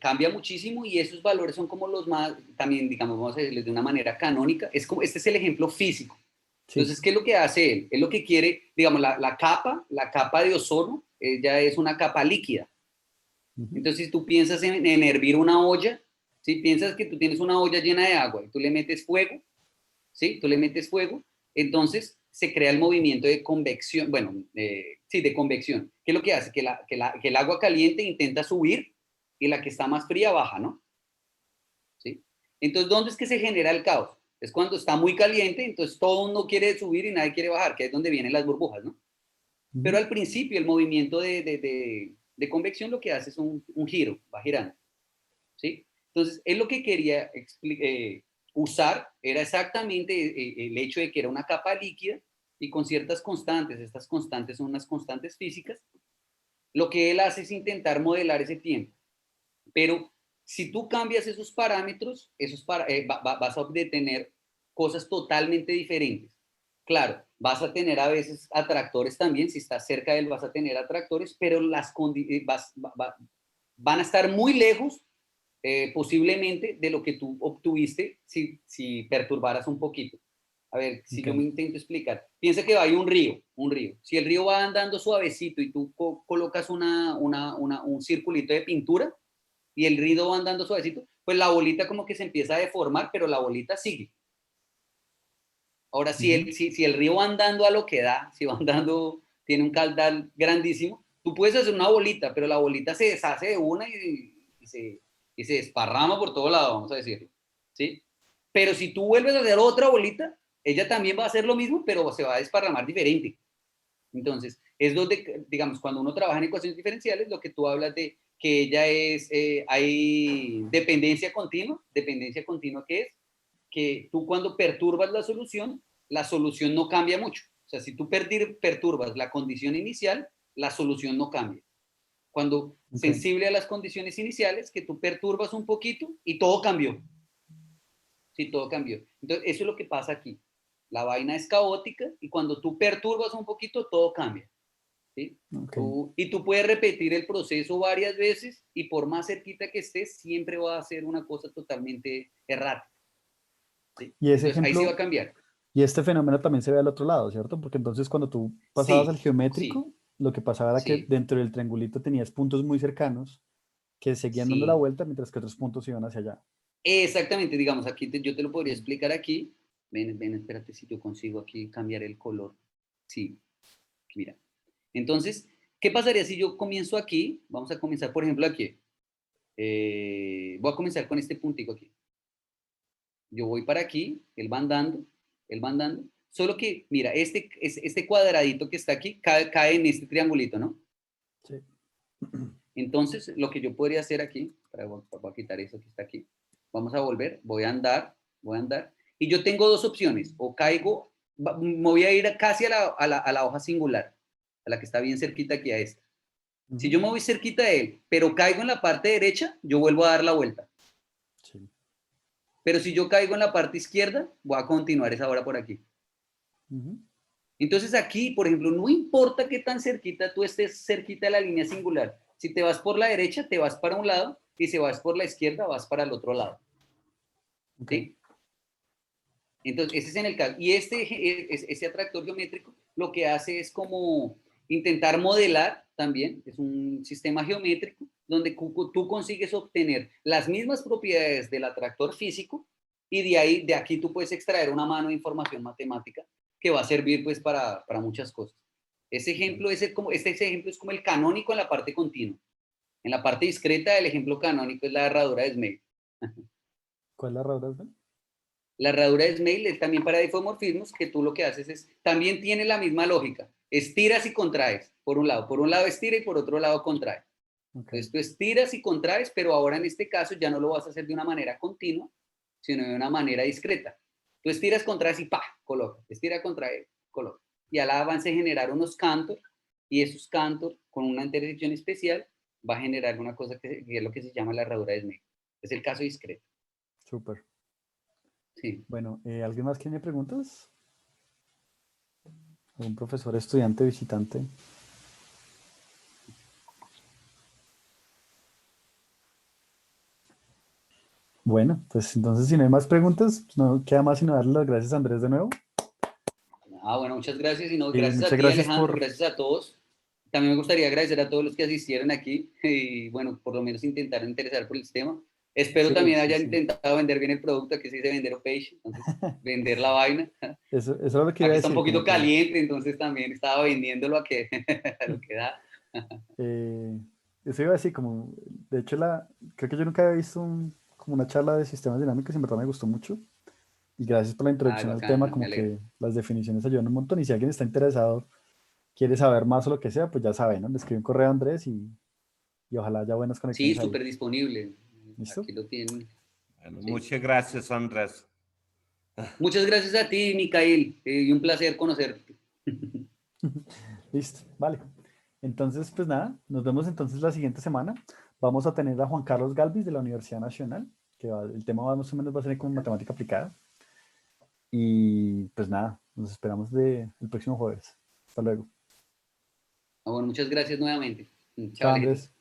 cambia muchísimo y esos valores son como los más, también, digamos, vamos a decirles de una manera canónica. Es como, este es el ejemplo físico. Sí. Entonces, ¿qué es lo que hace él? Es lo que quiere, digamos, la capa de ozono, ya es una capa líquida. Ujú. Entonces, si tú piensas en hervir una olla, si piensas que tú tienes una olla llena de agua y tú le metes fuego, ¿sí? Tú le metes fuego, entonces se crea el movimiento de convección, bueno, sí, de convección. ¿Qué es lo que hace? Que el agua caliente intenta subir y la que está más fría baja, ¿no? ¿Sí? Entonces, ¿dónde es que se genera el caos? Es cuando está muy caliente, entonces todo mundo quiere subir y nadie quiere bajar, que es donde vienen las burbujas, ¿no? Pero Ujú. al principio el movimiento de convección lo que hace es un giro, va girando, ¿sí? Entonces, él lo que quería usar era exactamente el hecho de que era una capa líquida y con ciertas constantes, estas constantes son unas constantes físicas, lo que él hace es intentar modelar ese tiempo. Pero si tú cambias esos parámetros, vas a obtener cosas totalmente diferentes. Claro, vas a tener a veces atractores también, si estás cerca de él vas a tener atractores, pero van a estar muy lejos posiblemente de lo que tú obtuviste si perturbaras un poquito. A ver, si Ok. yo me intento explicar. Piensa que hay un río, un río. Si el río va andando suavecito y tú colocas un circulito de pintura y el río va andando suavecito, pues la bolita como que se empieza a deformar, pero la bolita sigue. Ahora, Ujú. si el río va andando a lo que da, si va andando, tiene un caudal grandísimo, tú puedes hacer una bolita, pero la bolita se deshace de una y se desparrama por todo lado, vamos a decirlo, ¿sí? Pero si tú vuelves a hacer otra bolita, ella también va a hacer lo mismo, pero se va a desparramar diferente, Entonces, es donde, digamos, cuando uno trabaja en ecuaciones diferenciales, lo que tú hablas de que ella es, hay dependencia continua que es que tú cuando perturbas la solución no cambia mucho. O sea, si tú perturbas la condición inicial, la solución no cambia. Cuando sensible a las condiciones iniciales, que tú perturbas un poquito y todo cambió. Sí, todo cambió. Entonces, eso es lo que pasa aquí. La vaina es caótica y cuando tú perturbas un poquito, todo cambia. ¿Sí? Y tú puedes repetir el proceso varias veces y por más cerquita que estés, siempre va a ser una cosa totalmente errática. ¿Sí? Y ese Entonces, ahí sí va ejemplo, a cambiar. y este fenómeno también se ve al otro lado, ¿cierto? Porque entonces cuando tú pasabas al Sí, sí, geométrico, lo que pasaba era que sí, dentro del triangulito tenías puntos muy cercanos que seguían dando la sí. vuelta, mientras que otros puntos iban hacia allá. Exactamente, digamos, aquí yo te lo podría explicar aquí. Ven, espérate si yo consigo aquí cambiar el color. Sí, mira. Entonces, ¿qué pasaría si yo comienzo aquí? Vamos a comenzar, por ejemplo, aquí. Voy a comenzar con este puntico aquí. Yo voy para aquí, él va andando. Solo que, mira, este cuadradito que está aquí cae en este triangulito, ¿no? Sí. Entonces, lo que yo podría hacer aquí, voy a quitar eso que está aquí, vamos a volver, voy a andar, y yo tengo dos opciones, o caigo, me voy a ir casi a la hoja singular, a la que está bien cerquita aquí a esta. Si yo me voy cerquita de él, pero caigo en la parte derecha, yo vuelvo a dar la vuelta. Sí. Pero si yo caigo en la parte izquierda, voy a continuar esa hora por aquí. Entonces aquí, por ejemplo, no importa qué tan cerquita tú estés cerquita de la línea singular. Si te vas por la derecha, te vas para un lado, y si vas por la izquierda, vas para el otro lado. Okay. ¿Sí? Entonces, ese es en el caso. Y ese atractor geométrico lo que hace es como intentar modelar también, es un sistema geométrico donde tú consigues obtener las mismas propiedades del atractor físico y de aquí tú puedes extraer una mano de información matemática que va a servir pues para muchas cosas. Ese ejemplo, este ejemplo es como el canónico en la parte continua. En la parte discreta, el ejemplo canónico es la herradura de Smale. ¿Cuál es la herradura? La herradura de Smale es también para difomorfismos, que tú lo que haces es, también tiene la misma lógica. Estiras y contraes, por un lado. Por un lado estira y por otro lado contrae. Entonces tú estiras y contraes, pero ahora en este caso ya no lo vas a hacer de una manera continua, sino de una manera discreta. Tú estiras, contraes y ¡pa! Coloca. Estira, contrae, coloca. Y al avance generar unos cantos, y esos cantos, con una intersección especial, va a generar una cosa que es lo que se llama la herradura de Smale. Es el caso discreto. Súper. Sí. Bueno, ¿alguien más tiene preguntas? ¿Algún profesor, estudiante, visitante? Bueno, pues entonces si no hay más preguntas, no queda más sino darle las gracias a Andrés de nuevo. Bueno, muchas gracias. Y no, Y gracias a muchas ti, gracias Alejandro, por... gracias a todos. También me gustaría agradecer a todos los que asistieron aquí y, bueno, por lo menos intentaron interesar por el tema. Espero Sí, también sí, hayan sí. intentado vender bien el producto, aquí se dice vender o page, entonces vender la vaina. Eso es lo que iba a Aquí está un decir, poquito como que caliente, entonces también estaba vendiéndolo a, a lo que da. eh, eso iba a decir, como, de hecho, creo que yo nunca había visto como una charla de sistemas dinámicos y en verdad me gustó mucho. Y gracias por la Ay, introducción al tema, bacano, me como alegro. que las definiciones ayudan un montón. Y si alguien está interesado, quiere saber más o lo que sea, pues ya sabe, ¿no? Le escribe un correo a Andrés y ojalá haya buenas Sí, conexiones ahí. súper disponible. ¿Listo? Aquí lo tienen. Bueno, Sí. muchas gracias, Andrés. Muchas gracias a ti, Micael, y un placer conocerte. Listo, vale. Entonces, pues nada, nos vemos entonces la siguiente semana. Vamos a tener a Juan Carlos Galvis de la Universidad Nacional, el tema más o menos va a ser como matemática aplicada. Y pues nada, nos esperamos el próximo jueves. Hasta luego. Bueno, muchas gracias nuevamente. Chao, Chao, Alejito. Andrés.